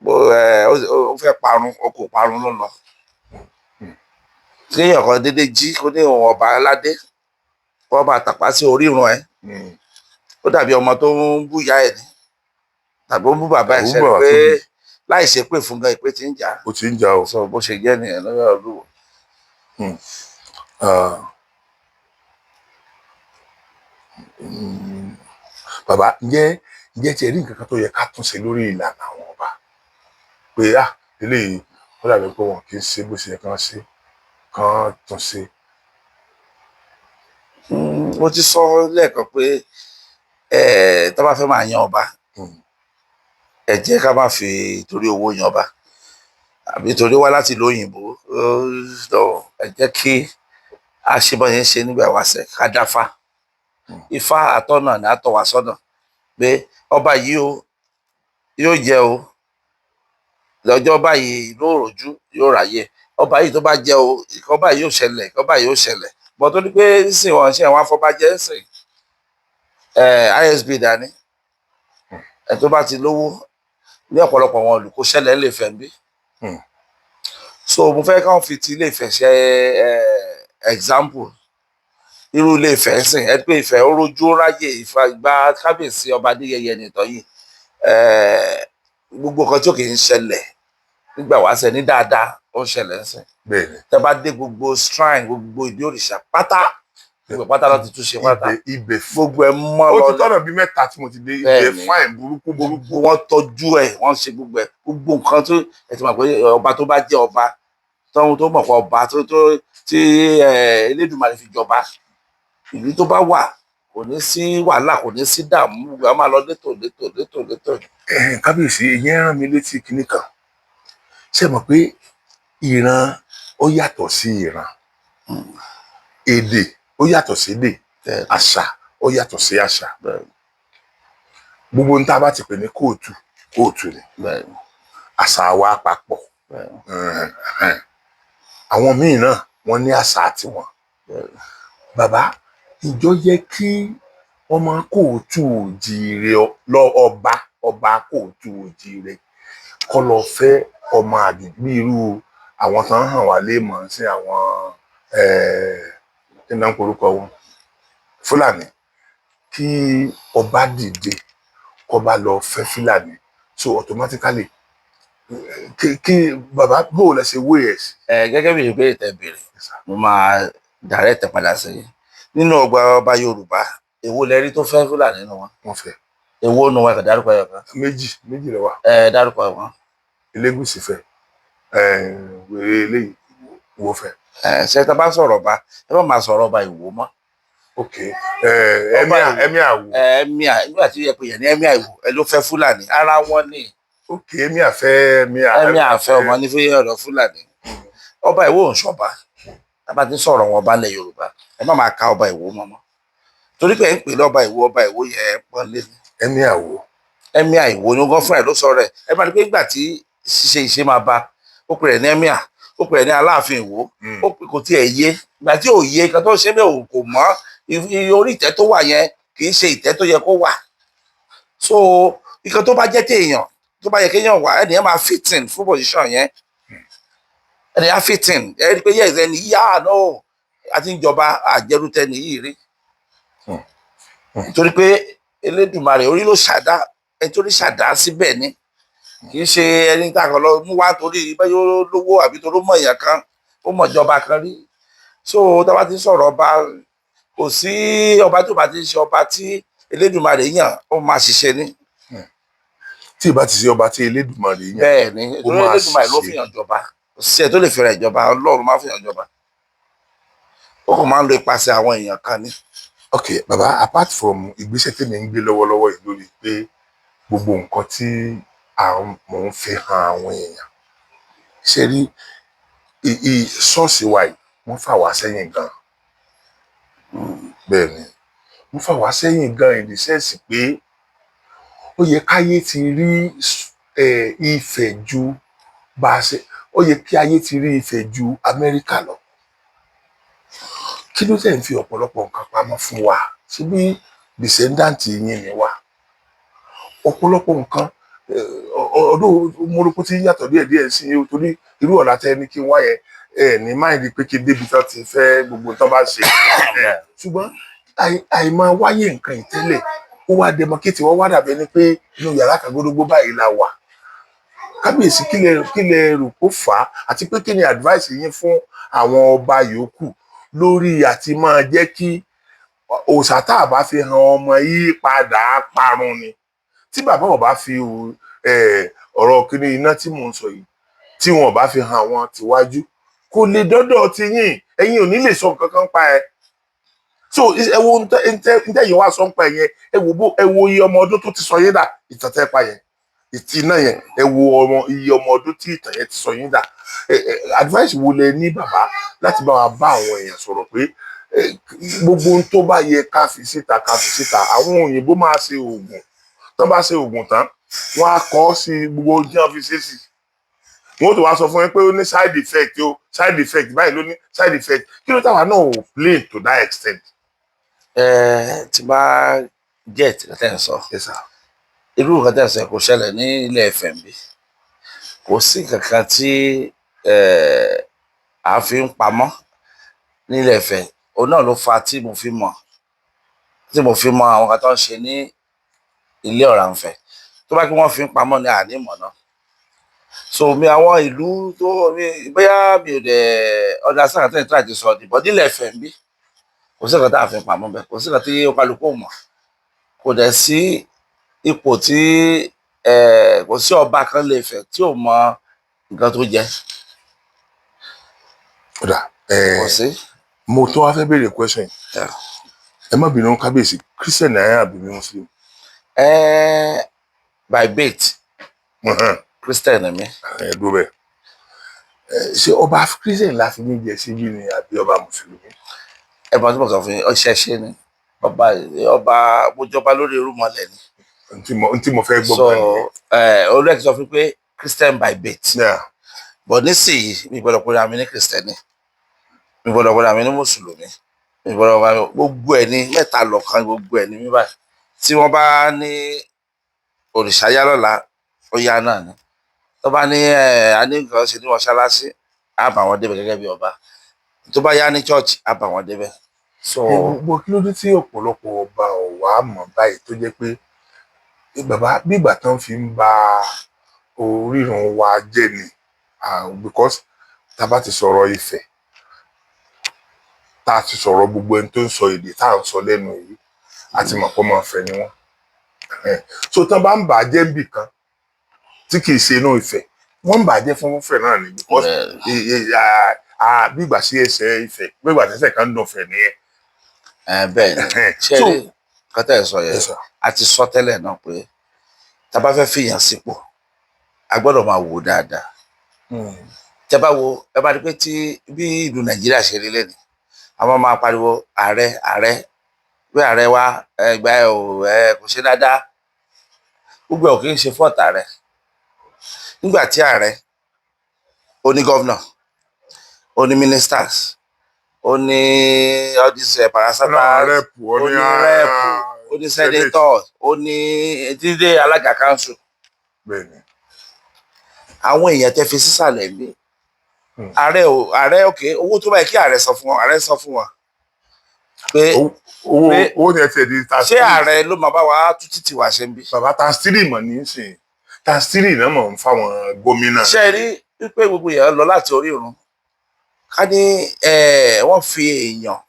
ó fẹ́ parun ó kò parun ló lọ. Tí èèyàn kan dédé jí kó ní òun ọba aládé kó bá tàpá sí orírun ẹ̀ ó dàbí ọmọ tó ń bú ìyá ẹ̀ ní tàbí ó ń bú bàbá ẹ̀ ṣe pé láì ṣe pé fún gan ìpè tí ń jà. ó ti ń jà o. sọ bó ṣe jẹ́ nìyẹn lọ́yọ̀ Olúwo. Bàbá ǹjẹ́ tiẹ̀ rí nǹkan kan tó yẹ ká tún ṣe lórí ìlànà àwọn ọba pé eléyìí wọ́n dàbí pé wọn kì í ṣe bó ṣe yẹ kán ṣe kán tún ṣe. Mo ti sọ lẹ́ẹ̀kan pé tó bá fẹ́ máa yan ọba ẹ jẹ́ ká má fi torí owó yan ọba àbí torí wá láti ìlú òyìnbó ẹ jẹ́ kí àṣebọyẹn ṣe nígbà wáṣẹ ká dáfá Ifá àtọ́nà ní àtọ̀ wá sọ́nà pé ọba yìí o yóò jẹ o lọ́jọ́ báyìí ìlú òròjú yóò ráyè ọba yìí tó bá jẹ o ọba yìí yóò ṣẹlẹ̀ ọba yìí yóò ṣẹlẹ̀ bọ́ tó ní pé sìn wọ́n ṣe àwọn afọbajẹ́ ń sìn ISB dání ẹ tó bá ti lówó ní ọ̀pọ̀lọpọ̀ wọn olùkó ṣẹlẹ̀ ń lè fẹ́ bí. So mo fẹ́ káwọn fi ti Ilé Ifẹ̀ ṣe example irú Ilé Ifẹ̀ sìn ẹ pé Ifẹ̀ ó rojú ráyè ìgbà kábíyèsí ọba Adéyẹyẹ nìtọ́ yìí gbogbo nǹkan tí ó kì í ṣẹlẹ̀ nígbà wáṣẹ ní dáadáa ó ń ṣẹlẹ̀ ń sìn. Tẹ́ bá dé gbogbo shrine gbogbo ìdí òrìṣà pátá gbogbo pátá láti tún ṣe pátá ibẹ̀ gbogbo ẹ mọ́ lọ. ó ti tọ́nà bíi mẹ́ta tí mo ti dé ibẹ̀ fáìn burúkú wọ́n tọ́jú ẹ̀ wọ́n ṣe gbogbo ẹ̀ gbogbo nǹkan tó ẹ ti mọ̀ pé ọba tó bá jẹ́ ọba tó mọ̀ pé ọba tí Elédùmarè fi jọba ìlú tó bá wà kò ní sí wàhálà kò ní sí dààmú gbogbo a máa lọ létò. Kábíyèsí ìyẹn rán mi létí kinní kan ṣe mọ̀ pé ìran ó yàtọ̀ sí ìran èdè ó yàtọ̀ sí èdè àṣà ó yàtọ̀ sí àṣà gbogbo ní tá a bá ti pè ní kóòtù ni àṣà wa papọ̀ àwọn míì náà wọ́n ní àṣà tiwọn. Bàbá ìjọ yẹ kí ọmọ kóòtù òjìire lọ ọba kóòtù òjìire kọ́ lọ fẹ́ ọmọ àdúgbò irú àwọn tán hàn wá lè mọ̀ sí àwọn kí náà ń porúkọ wọn Fúlàní kí ọba dìde kó bá lọ fẹ́ Fúlàní so automatically kí bàbá bó lẹ ṣe wé ẹ̀ sí. Gẹ́gẹ́ bí ìbéèrè tẹ́ béèrè mo máa direct padà sẹ́yìn nínú ọgbà ọba Yorùbá èwo lẹ rí tó fẹ́ Fúlàní nínú wọn. wọ́n fẹ́. èwo nu wọn kò dárúkọ ẹ̀ kan. méjì lẹ wà. Dárúkọ wọn. Elégùṣì fẹ́ wèrè eléyìí Ìwó fẹ́. Ṣé tá a bá sọ̀rọ̀ ọba ẹ má máa sọ̀rọ̀ ọba Ìwó mọ́. ok ẹmí àwò. nígbà tí ẹ pè yẹn ní ẹmí àwò ẹ ló fẹ́ Fúlàní ara wọn ni. ok ẹmí àfẹ́ ọmọ ní fún ọ̀rọ̀ Fúlàní. ọba Ìwó ń ṣọba tá a bá ti sọ̀rọ̀ wọn ọba ilẹ̀ Yorùbá ẹ má máa ka ọba Ìwó mọ́ torí pé ẹ ń pè ní ọba Ìwó yẹn pọ́n lé ní. ẹmí àwò. ẹmí àìwò ni wọ́n fún ẹ ló sọ rẹ̀ ẹ bá rí pé ìgbà tí ṣíṣe ìṣe máa bá ó pè rẹ̀ ní ẹmí à ó pè rẹ̀ ní Aláàfin Ìwó ó pè kò tiẹ̀ yé ìgbà tí ò yé kan tó ṣe bẹ́ẹ̀ kò mọ́ orí ìtẹ́ tó wà yẹn kì í ṣe ìtẹ́ tó yẹ kó wà so nǹkan tó bá jẹ́ téèyàn tó bá yẹ kéèyàn wà ẹnìyẹn máa fit in fún position yẹn ẹnìyẹn fit in ẹ rí i pé yẹ ẹni yá náà àti ìjọba àjẹrútẹni yìí rí nítorí pé Elédùmarè orí ló ṣàdá ẹni tó rí ṣàdá síbẹ̀ ni kì í ṣe ẹni tá a kàn lọ mú wá torí bẹ́ẹ̀ yóò lówó àbí torí ó mọ̀ èèyàn kan ó mọ̀ ìjọba kan rí so tá a bá ti sọ̀rọ̀ ọba kò sí ọba tó bá ti ṣe ọba tí Elédùmarè yàn ó máa ṣiṣẹ́ ní. tí ìbá ti ṣe ọba tí Elédùmarè yàn bẹ́ẹ̀ ni Elédùmarè ló fi yàn jọba kò sí ẹ tó lè fẹ́ràn ìjọba Ọlọ́run máa fi yàn jọba ó kàn máa ń lo ipasẹ̀ àwọn èèyàn kan ní. ok baba apart from ìgbésẹ̀ tí mi ń gbé lọ́wọ́lọ́wọ́ yìí lórí pé gbogbo nǹkan tí mò ń fi hàn àwọn èèyàn ṣe rí ṣọ́ọ̀ṣì wa yìí wọ́n fà wá sẹ́yìn gan bẹ́ẹ̀ ni wọ́n fà wá sẹ́yìn gan in the sense pé ó yẹ káyé ti rí Ifẹ̀ ju bá a ṣe ó yẹ kí ayé ti rí Ifẹ̀ ju Amẹ́ríkà lọ kí ló tẹ̀ ń fi ọ̀pọ̀lọpọ̀ nǹkan pamọ́ fún wa síbí descendant yín ni wá ọ̀pọ̀lọpọ̀ nǹkan ọdún mọ́rọ́kọ́ tí yàtọ̀ díẹ̀díẹ̀ sí i torí irú ọ̀la tẹ ní kí n wá yẹn ní máìlì pé kí n débi tán ti fẹ́ gbogbo tán bá ṣe ṣùgbọ́n àìmọ̀ wáyé nǹkan ìtẹ́lẹ̀ ó wá dẹmọkéètì wọ́n wá dàbí ẹni pé inú yàrá kan gbódógbó báyìí la wà kábíyèsí kí lẹ rò kó fà á àti pé kí ni advice yín fún àwọn ọba yòókù lórí àti máa jẹ́ kí òòṣà tá a bá fi hàn ọmọ yìí padà parun ni tí bàbá wọn bá fi ọ̀rọ̀ kíní iná tí mò ń sọ yìí tí wọn bá fi hàn àwọn tìwájú kò lè dọ́dọ̀ ti yín ẹ̀yin ò ní lè sọ nǹkan kan pa ẹ so ẹ wo ntẹ́yìn wá sọ ń pa ẹ yẹn ẹ wo iye ọmọ ọdún tó ti sọ yín dà ìtàn tẹ́ pa yẹn ìtì náà yẹn ẹ wo iye ọmọ ọdún tí ìtàn yẹn ti sọ yín dà advice wo lẹ ní bàbá láti bá wa bá àwọn èèyàn sọ̀rọ̀ pé gbogbo ohun tó bá yẹ ká fi síta àwọn òyìnbó máa ṣe oògùn tán bá ṣe oògùn tán wọn á kọ sí gbogbo ojú wọn fi ṣe sí wọn tó wá sọ fún yín pé ó ní side effect o side effect báyìí ló ní side effect kí ló táwa náà ò play to that extent. tí bá get tẹ́ ń sọ irú nǹkan tẹ́ ń sọ kò ṣẹlẹ̀ ní ilẹ̀ Ifẹ̀ bí kò sí kankan tí a fi ń pamọ́ nílẹ̀ Ifẹ̀ òun náà ló fa tí mo fi mọ̀ àwọn kan tó ń ṣe ní ilé Ọ̀rànfẹ̀ tó bá kí wọ́n fi ń pamọ́ ní ànímọ̀ náà so mi àwọn ìlú tó bóyá mi ò dẹ̀ ọ̀dà sáà tẹ̀ tó àti sọ ọ̀dìbọ̀ nílẹ̀ Ifẹ̀ bí kò sí nǹkan tá a fi ń pamọ́ bẹ́ẹ̀ kò sí nǹkan tí kálukú mọ̀ kò dẹ̀ sí ipò tí kò sí ọba kan lè Ifẹ̀ tí ò mọ nǹkan tó jẹ. kò sí. mo tún wá fẹ́ béèrè question yìí ẹ má bínú kábíyèsí Christian náírà àbí Muslim. By birth Christian ni mi. ẹ dúró bẹ́ẹ̀ ṣé ọba Christian láti ní jẹ síbí ni àbí ọba mùsùlùmí. ẹ bá tí mo sọ fún yín ọṣẹ ṣe ni ọba mojọba lórí irúnmọlẹ̀ ni. ntí mo fẹ́ gbọ́ bẹ́ẹ̀ ni. olùdókè sọ fún pé Christian by birth. but nísìnyí mi gbọ́dọ̀ pé àmì ní Christian ni mi gbọ́dọ̀ pé àmì ní mùsùlùmí mi gbọ́dọ̀ pé gbogbo ẹ̀ ní mẹ́ta lọ́kan gbogbo ẹ̀ ní mi báyìí tí wọ́n bá ní òrìṣà yá lọ́la ó yá náà ni tó bá ní anígbọ̀n ṣe ní mọ́ṣáláṣí á bá wọn débẹ̀ gẹ́gẹ́ bí ọba tó bá yá ní church á bá wọn débẹ̀. gbogbo kí ló dé tí ọ̀pọ̀lọpọ̀ ọba ọ̀wá mọ̀ báyìí tó jẹ́ pé bàbá bígbà tán fi ń ba orírun wa jẹ́ ni because tá a bá ti sọ̀rọ̀ Ifẹ̀ tá a ti sọ̀rọ̀ gbogbo ẹni tó ń sọ èdè tá à ń sọ lẹ́nu yìí àti mọ̀ pé máa fẹ́ ni wọ́n so tán bá ń bàjẹ́ níbì kan tí kì í ṣe inú Ifẹ̀ wọ́n ń bàjẹ́ fún Ifẹ̀ náà ni because bígbà sí ẹsẹ̀ Ifẹ̀ bígbà tẹ́sẹ̀ kan ń dùn Ifẹ̀ nìyẹn. bẹ́ẹ̀ ni ṣé kọ́tà ẹ̀ sọ yẹn a ti sọ tẹ́lẹ̀ náà pé tá a bá fẹ́ fìyàn sípò a gbọ́dọ̀ máa wò dáadáa tẹ́ bá wo ẹ bá rí pé tí bí ìlú Nàìjíríà ṣe rí lẹ́nu àwọn máa pariwo ààrẹ pé ààrẹ wa ẹgbà kò ṣe dáadáa gbogbo ẹ̀ ò kì í ṣe fọ́ọ̀tà rẹ̀ nígbà tí ààrẹ ó ní gọ́vnà ó ní ministers ó ní ọdíṣẹ parastatals ó ní rẹ́ẹ̀pù ó ní senators ó ní dídé alága council àwọn èèyàn tẹ́ fi sísàlẹ̀ mi ààrẹ òkè owó tó báyìí kí ààrẹ sọ fún wọn pé owó ni ẹ ti di tax ṣé ààrẹ ló máa bá wa tú títì wá ṣe ń bí. bàbá tax 3 mọ̀ ní í sìn tax 3 náà mọ̀ ń fáwọn gómìnà. ṣe rí wípé gbogbo èèyàn lọ láti orí ìrun ká ní wọ́n fi èèyàn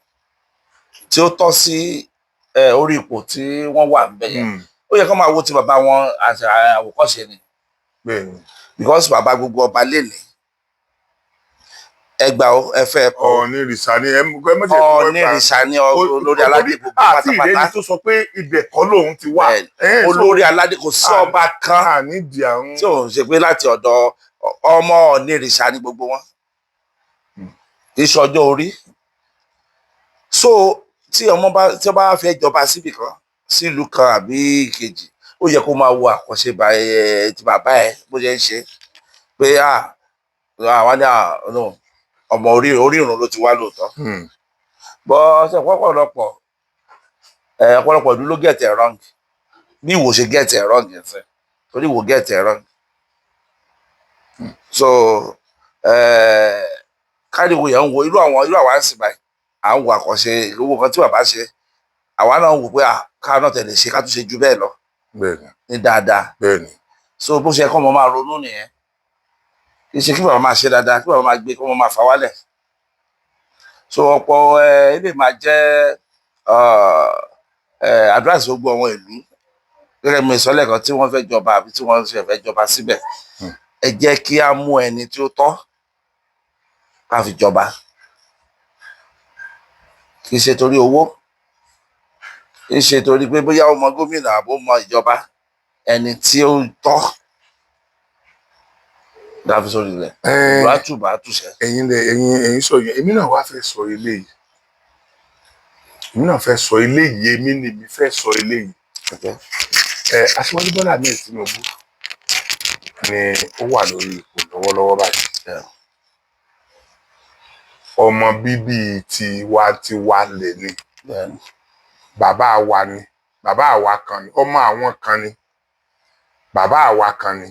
tí ó tọ́ sí orí ipò tí wọ́n wà ń bẹ̀ yẹn ó yẹ kó máa wo ti bàbá wọn àwòkọ́ṣe ni because bàbá gbogbo ọba lélẹ̀ ẹgbà ẹfẹ kọ Ọ̀nìrìṣà ni Ọ̀nìrìṣà ni olórí aládé gbogbo pátápátá àti ìrẹni tó sọ pé ibẹ̀ kọ́ lòun ti wá olórí aládé kò sí ọba kan tí ò ń ṣe pé láti ọ̀dọ̀ ọmọ Ọ̀nìrìṣà ni gbogbo wọn ìṣọjọ́ orí so tí ọmọ bá fẹ́ jọba síbì kan sílùú kan àbí ìkejì ó yẹ kó máa wo àkọsí ti bàbá ẹ bó ṣe ń ṣe pé àwọn ní ọmọ orí ìrun ló ti wá lóòótọ́ bọ́ ṣe ọ̀pọ̀lọpọ̀ ìlú ló get it wrong bí ìwò ṣe get it wrong yẹn sẹ́ torí ìwò get it wrong so káríwò yẹn ń wo irú àwa ń sìn báyìí à ń wo àkànṣe owó kan tí bàbá ṣe àwa náà wò pé káà náà tẹ̀lé ṣe ká tún ṣe ju bẹ́ẹ̀ lọ ní dáadáa so bó ṣe kọ́ ọmọ máa ronú nìyẹn kì í ṣe kí bàbá máa ṣe dáadáa kí bàbá máa gbé kí ọmọ máa fà wálẹ̀ so ọ̀pọ̀ ilé máa jẹ́ advice gbogbo àwọn ìlú gẹ́gẹ́ bí ìsọ̀lẹ̀ kan tí wọ́n fẹ́ jọba àbí tí wọ́n fẹ́ jọba síbẹ̀ ẹ jẹ́ kí á mú ẹni tí ó tọ́ ká fi jọba kì í ṣe torí owó kì í ṣe torí pé bóyá ó mọ gómìnà àbó mọ ìjọba ẹni tí ó tọ́ dáfi sórí ilẹ̀ ìwà túṣẹ. ẹ̀yin sọ yẹn èmi náà wá fẹ́ sọ eléyìí èmi fẹ́ sọ eléyìí Aṣíwájú Bọ́lá Ahmed Tinubu ni ó wà lórí ipò lọ́wọ́lọ́wọ́ báyìí ọmọ bíbí tiwa lẹ̀ ni bàbá wa ni bàbá àwa kan ni ọmọ àwọn kan ni bàbá àwa kan ni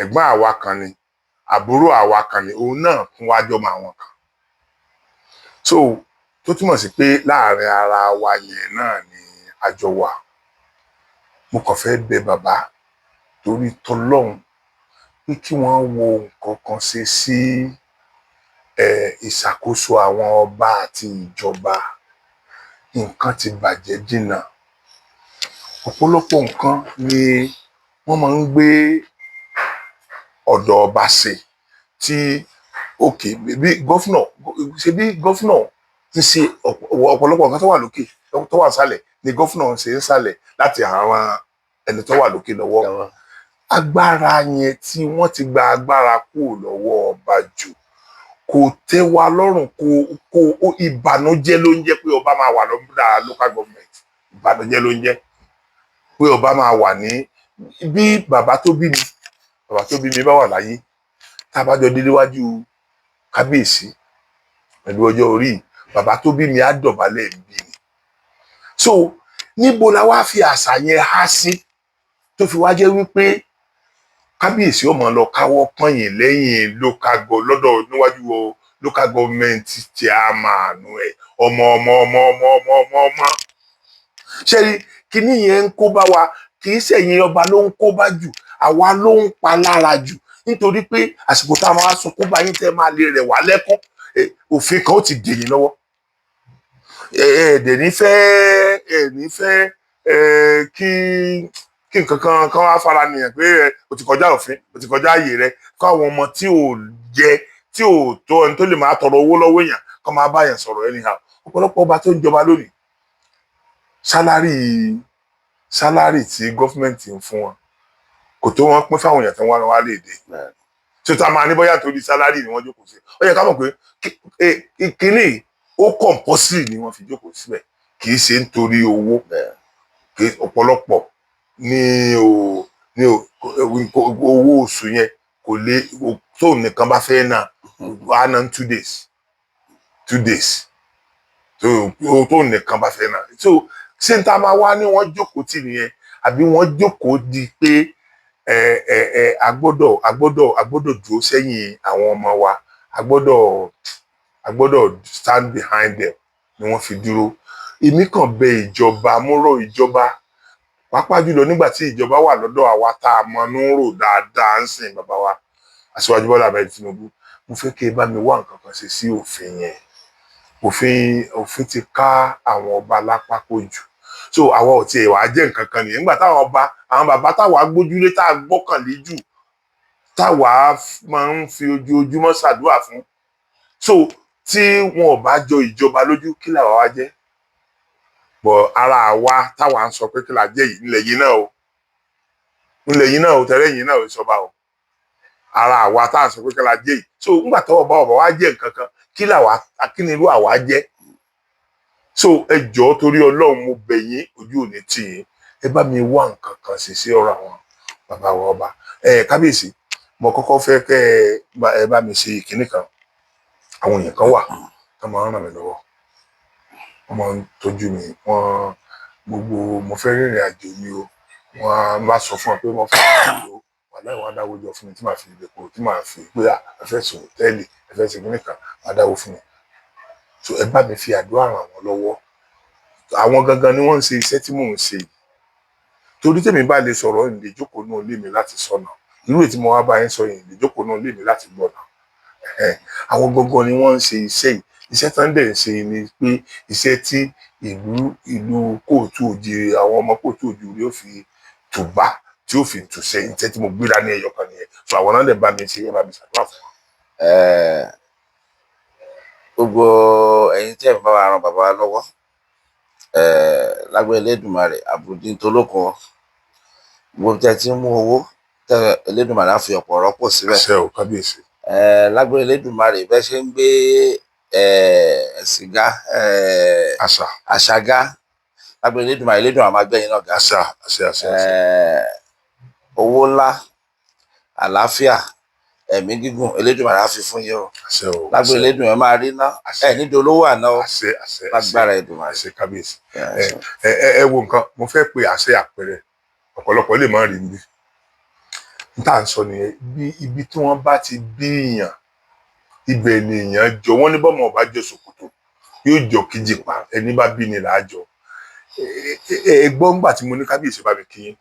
ẹ̀gbọ́n àwa kan ni àbúrò àwa kan ni òun náà tún wá jọmọ àwọn kan so tó túmọ̀ sí pé láàrin ara wa yẹn náà ni àjọ wà mo kàn fẹ́ bẹ̀ bàbá torí tọlọ́hun pé kí wọ́n wo nǹkan kan ṣe sí ìṣàkóso àwọn ọba àti ìjọba nǹkan ti bàjẹ́ jìnnà ọ̀pọ̀lọpọ̀ nǹkan ni wọ́n máa ń gbé ọ̀dọ̀ ọba ṣe tí òkè bí gọ́fúnà ti ṣe ọ̀pọ̀lọpọ̀ nǹkan tó wà lókè tó wà sálẹ̀ ni gọ́fúnà ṣe ń sálẹ̀ láti àwọn ẹni tó wà lókè lọ́wọ́ agbára yẹn tí wọ́n ti gba agbára kúrò lọ́wọ́ ọba jù kò tẹ́ wa lọ́rùn kó ìbànújẹ́ ló ń jẹ́ pé ọba máa wà lọ́dà local government ìbànújẹ́ ló ń jẹ́ pé ọba máa wà ní bí bàbá tó bí mi bá wà láyé tá a bá jọ dé níwájú kábíyèsí pẹ̀lú ọjọ́ orí bàbá tó bí mi á dọ̀bálẹ̀ bí mi so níbo la wá fi àṣà yẹn há sí tó fi wá jẹ́ wípé kábíyèsí ó máa lọ káwọ́ pọ́nyìn lẹ́yìn lọ́dọ̀ níwájú local government chairman ẹ̀ ọmọ ṣé kíní yẹn ń kó bá wa kì í ṣẹ̀yìn ọba ló ń kó bá jù àwa ló ń pa lára jù nítorí pé àsìkò tá a máa sunkún bá yín tẹ́ máa lè rẹ̀ wá lẹ́kún òfin kan ó ti dèyìn lọ́wọ́ ẹ̀ẹ́dẹ̀ nífẹ̀ẹ́ kí nǹkan kan wá fara nìyẹn pé o ti kọjá òfin o ti kọjá ààyè rẹ kó àwọn ọmọ tí ò jẹ tí ò tó ẹni tó lè máa tọrọ owó lọ́wọ́ èèyàn kó máa bá yẹn sọ̀rọ̀ anyhow ọ̀pọ̀lọpọ̀ ọba tó ń jọba lónìí sálárì tí gọ́fìmẹ̀ntì ń fún wọn kò tó wọn pín fáwọn èèyàn tó ń wá lè dé tí ó ta máa ní bóyá torí sálárì ni wọ́n jókòó sí ó yẹ ká mọ̀ pé kínní ó kọ̀ǹpọ́sì ni wọ́n fi jókòó síbẹ̀ kì í ṣe nítorí owó ọ̀pọ̀lọpọ̀ owó oṣù yẹn kò lè tó nìkan bá fẹ́ náà á ná 2 days tó nìkan bá fẹ́ náà so ṣé n ta máa wá ní wọ́n jókòó tì nìyẹn àbí wọ́n jókòó di pé agbọ́dọ̀ dúró sẹ́yìn àwọn ọmọ wa agbọ́dọ̀ stand behind them ni wọ́n fi dúró èmi kàn bẹ ìjọba múrò ìjọba pàápàá jùlọ nígbà tí ìjọba wà lọ́dọ̀ àwa tá a mọ ń rò dáadáa ń sìn bàbá wa Aṣíwájú Bọ́lá Ahmed Tinubu mo fẹ́ kí ẹ bá mi wá nǹkan kan ṣe sí òfin yẹn òfin ti ká àwọn ọba lápá kó jù so àwa ò tiẹ̀ wá jẹ́ nǹkan kan nìyẹn nígbà táwọn bàbá táwa gbójúlé tá a gbọ́kànlé jù táwa máa ń fi ojoojúmọ́ ṣàdúrà fún so tí wọn ò bá jọ ìjọba lójú kí làwa wá jẹ́ bọ̀ ara àwa táwa ń sọ pé kí la jẹ́ yìí nílẹ̀ yìí náà o tẹ́lẹ̀ yìí náà ò sọba o ara àwa tá à ń sọ pé kí la jẹ́ yìí so ńgbà tọ́wọ́ bá ọba wa jẹ́ nǹkan kan kí ni irú àwa jẹ́ so ẹ jọ̀ọ́ torí Ọlọ́run mo bẹ̀ yín ojú òní tì yín ẹ bá mi wá nǹkan kan ṣe sí ọ̀rọ̀ àwọn bàbá wa ọba kábíyèsí mo kọ́kọ́ fẹ́ kẹ́ ẹ bá mi ṣe ìkíní kan àwọn èèyàn kan wà tó máa ń ràn mí lọ́wọ́ wọ́n máa ń tọ́jú mi gbogbo mo fẹ́ rìnrìn àjò mi o wọ́n bá sọ fún ọ pé wọ́n fẹ́ lò wà láì wọ́n dáwọ́ jọ fún mi tí màá fi lè kó tí màá fi pé ẹfẹ́ sùn hòtẹ́ẹ̀lì ẹfẹ́ sùn nìkan wọ́n dáwọ́ fún mi. So ẹ bá mi fi àdúrà ràn wọ́n lọ́wọ́. Àwọn gangan ni wọ́n ń ṣe iṣẹ́ tí mò ń ṣe yìí. Torí tèmi bá lè sọ̀rọ̀ ìlè jókòó náà lé mi láti sọ̀nà. Irú èyí tí mo wá bá yín sọ yìí ìlè jókòó náà lé mi láti gbọ̀nà. Àwọn gangan ni wọ́n ń ṣe iṣẹ́ yìí. Iṣẹ́ tán dẹ̀ ń ṣe ni pé iṣẹ́ tí ìlú kóòtù òjìrì àwọn ọmọ kóòtù òjìrì yóò fi tùbá tí ó fi tùṣe iṣẹ́ tí mo gbéra ní ẹyọ kan nìyẹn. So àwọn náà dẹ̀ bá mi ṣe ẹ bá mi ṣàdúrà fún wọn. Gbogbo ẹ̀yin tí ẹ bá wa ran bàbá wa lọ́wọ́ lágbára Elédùmarè àbùdín tó lókun gbogbo tẹ́ ti ń mú owó tẹ́ Elédùmarè á fi ọ̀pọ̀ rọ́pò síbẹ̀. Àṣẹ o kábíyèsí. Lágbára Elédùmarè bẹ́ẹ̀ ṣe ń gbé sìgá àṣàgá lágbára Elédùmarè máa gbẹ̀yìn náà ga. Àṣẹ. Owó ńlá àlàáfíà ẹ̀mí gígùn Elédùmarè á fi fún yín o. Lágbára Elédùmarè máa rí ná nídìí olówó àná o. Lágbára Èdùmarè. Àṣẹ kábíyèsí. Ẹ wo nǹkan mo fẹ́ pe àṣẹ àpẹẹrẹ ọ̀pọ̀lọpọ̀ lè má rí mi. N tá à ń sọ nìyẹn ibi tí wọ́n bá ti bí èèyàn ibẹ̀ ni èèyàn jọ wọ́n ní bọ́mọ ọba jọ ṣòkòtò yóò jọ kíjì pa ẹni bá bí ni làájọ. Ẹgbọ́n ńgbà tí mo ní kábíyèsí bá mi kí yín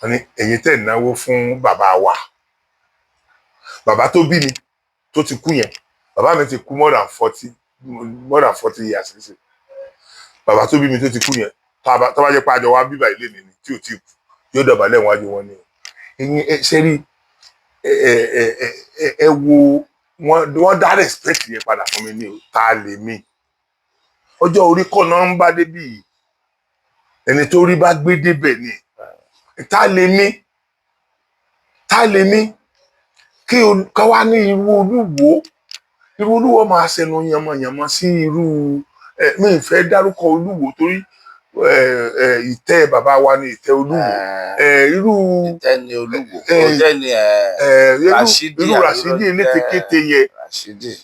wọ́n ní ẹ̀yin tẹ̀ náwó fún bàbá wa bàbá tó bí mi tó ti kú yẹn bàbá mi ti kú more than 40 years nísìn bàbá tó bí mi tó ti kú yẹn tó bá jẹ́ pé àjọ wa bíbá ilé mi ni tí ò tí kú yóò dọ̀bálẹ̀ wájú wọn ni ẹ̀yin ṣe rí ẹ wo wọ́n dá respect yẹn padà fún mi ní o ta lè mí ọjọ́ orí kọ́ náà ń bá débì yìí ẹni tó rí bá gbé débẹ̀ ni ta lè mí kí ká wá ní irú olúwo máa ṣẹnu yànmọ̀yànmọ̀ sí irú mi ì fẹ́ dárúkọ olúwo torí ìtẹ́ bàbá wa ní ìtẹ́ olúwo irú ìtẹ́ ni olúwo ọjọ́ ni irú Rashidi elétekéte yẹ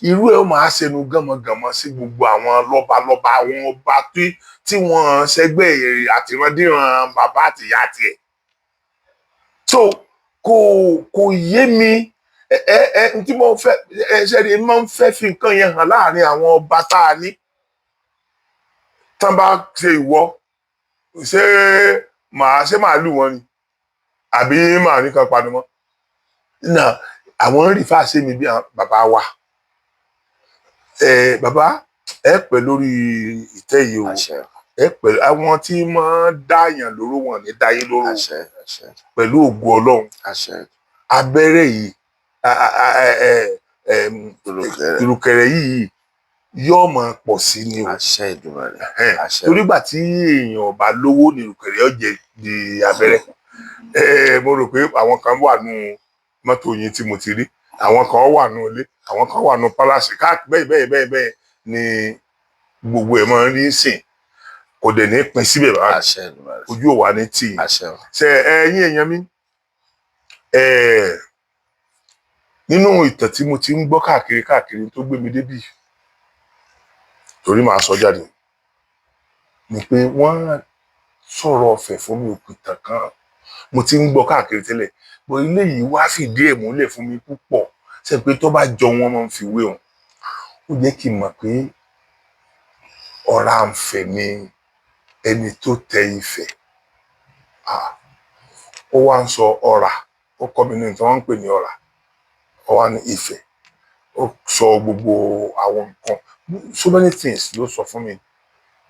irú ẹ̀ ó máa ṣẹnu gánmọ̀gánmọ̀ sí gbogbo àwọn lọ́balọ́ba àwọn ọba tí wọ́n ṣẹgbẹ́ àtìrandíran bàbá àtìyá tiẹ̀ so kò yé mi tí mo fẹ́ ṣẹ́ni máa ń fẹ́ fi nǹkan yẹn hàn láàrin àwọn ọba tá a ní tán bá ṣe ìwọ ṣé màá lù wọn ni àbí màá ní kan panu mọ́ náà àwọn rí fáṣe mi bí bàbá wa bàbá ẹ pẹ́ lórí ìtẹ́ yìí o ẹ pẹ́ àwọn tí máa ń dáyàn lóró wọn ní dáyé lóró pẹ̀lú ògo Ọlọ́run abẹ́rẹ́ yìí ìrùkẹ̀rẹ̀ yìí yóò máa pọ̀ sí ni o torí gbà tí èèyàn bá lówó ní ìrùkẹ̀rẹ̀ yóò jẹ di abẹ́rẹ́ mo rò pé àwọn kan wà nù mọ́tò yín tí mo ti rí àwọn kan wà nù ilé àwọn kan wà nù pálásì bẹ́ẹ̀ ni gbogbo ẹ̀ máa ń rí sìn kò dẹ̀ ní pin síbẹ̀ báyìí ojú ò wá ní tì í ṣe ẹ̀yin èèyàn mi nínú ìtàn tí mo ti ń gbọ́ káàkiri tó gbé mi débì torí màá sọ jáde ni pé wọ́n sọ̀rọ̀ ọ̀fẹ́ fún mi òpìtàn kan mo ti ń gbọ́ káàkiri tẹ́lẹ̀ bọ́ ilé yìí wá fìdí ẹ̀ múlẹ̀ fún mi púpọ̀ ṣe pé tó bá jọ wọn máa ń fi wé wọn ó jẹ́ kí n mọ̀ pé Ọ̀rànfẹ̀ ni ẹni tó tẹ Ifẹ̀ ó wá ń sọ ọ̀rà ó kọ́ mi ní nǹkan wọ́n ń pè ní ọ̀rà ó wá ní Ifẹ̀ ó sọ gbogbo àwọn nǹkan so many things ló sọ fún mi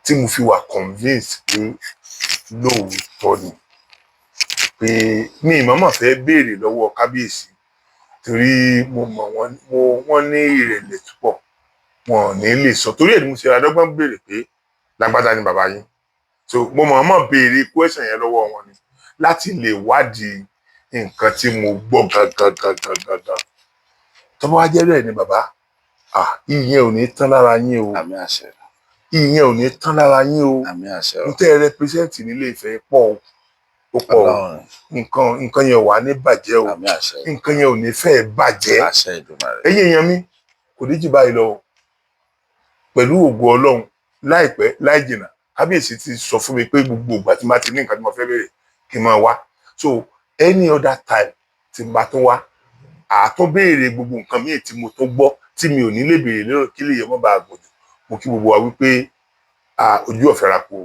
tí mo fi wà convinced pé lóòótọ́ ni pé mi ìmọ̀ọ́mọ̀ fẹ́ béèrè lọ́wọ́ kábíyèsí torí mo mọ̀ wọ́n ní ìrẹ̀lẹ̀ púpọ̀ wọn ò ní lè sọ torí ẹ̀ ni mo ṣe adọ́gbọ́n béèrè pé lágbádá ni bàbá yín so mo mọ̀ọ́mọ̀ béèrè question yẹn lọ́wọ́ wọn ni láti lè wádìí nǹkan tí mo gbọ́ gangan tó bá wá jẹ́ bẹ́ẹ̀ ni bàbá ìyẹn ò ní tán lára yín o àmín àṣẹ ìyẹn ò ní tán lára yín o àmín àṣẹ n tẹ́ ẹ represent nílé Ifẹ̀ pọ̀ ó pọ̀ nǹkan yẹn ò wá ní bàjẹ́ o àmín àṣẹ nǹkan yẹn ò ní fẹ́ bàjẹ́ àṣẹ Èdùmàrè ẹ̀yin èèyàn mi kò ní jù báyìí lọ pẹ̀lú ògo Ọlọ́run láìpẹ́ láì jìnnà kábíyèsí ti sọ fún mi pé gbogbo ìgbà tí má ti ní nǹkan tí mo fẹ́ béèrè kí n máa wá. So any other time tí n bá tún wá àtún béèrè gbogbo nǹkan míì tí mo tó gbọ́ tí mi ò ní lè béèrè lérò kí lè yẹ mọ́ bá a gbòdì. Mo kí gbogbo wa wípé ojú ọ̀fẹ́ ra kú.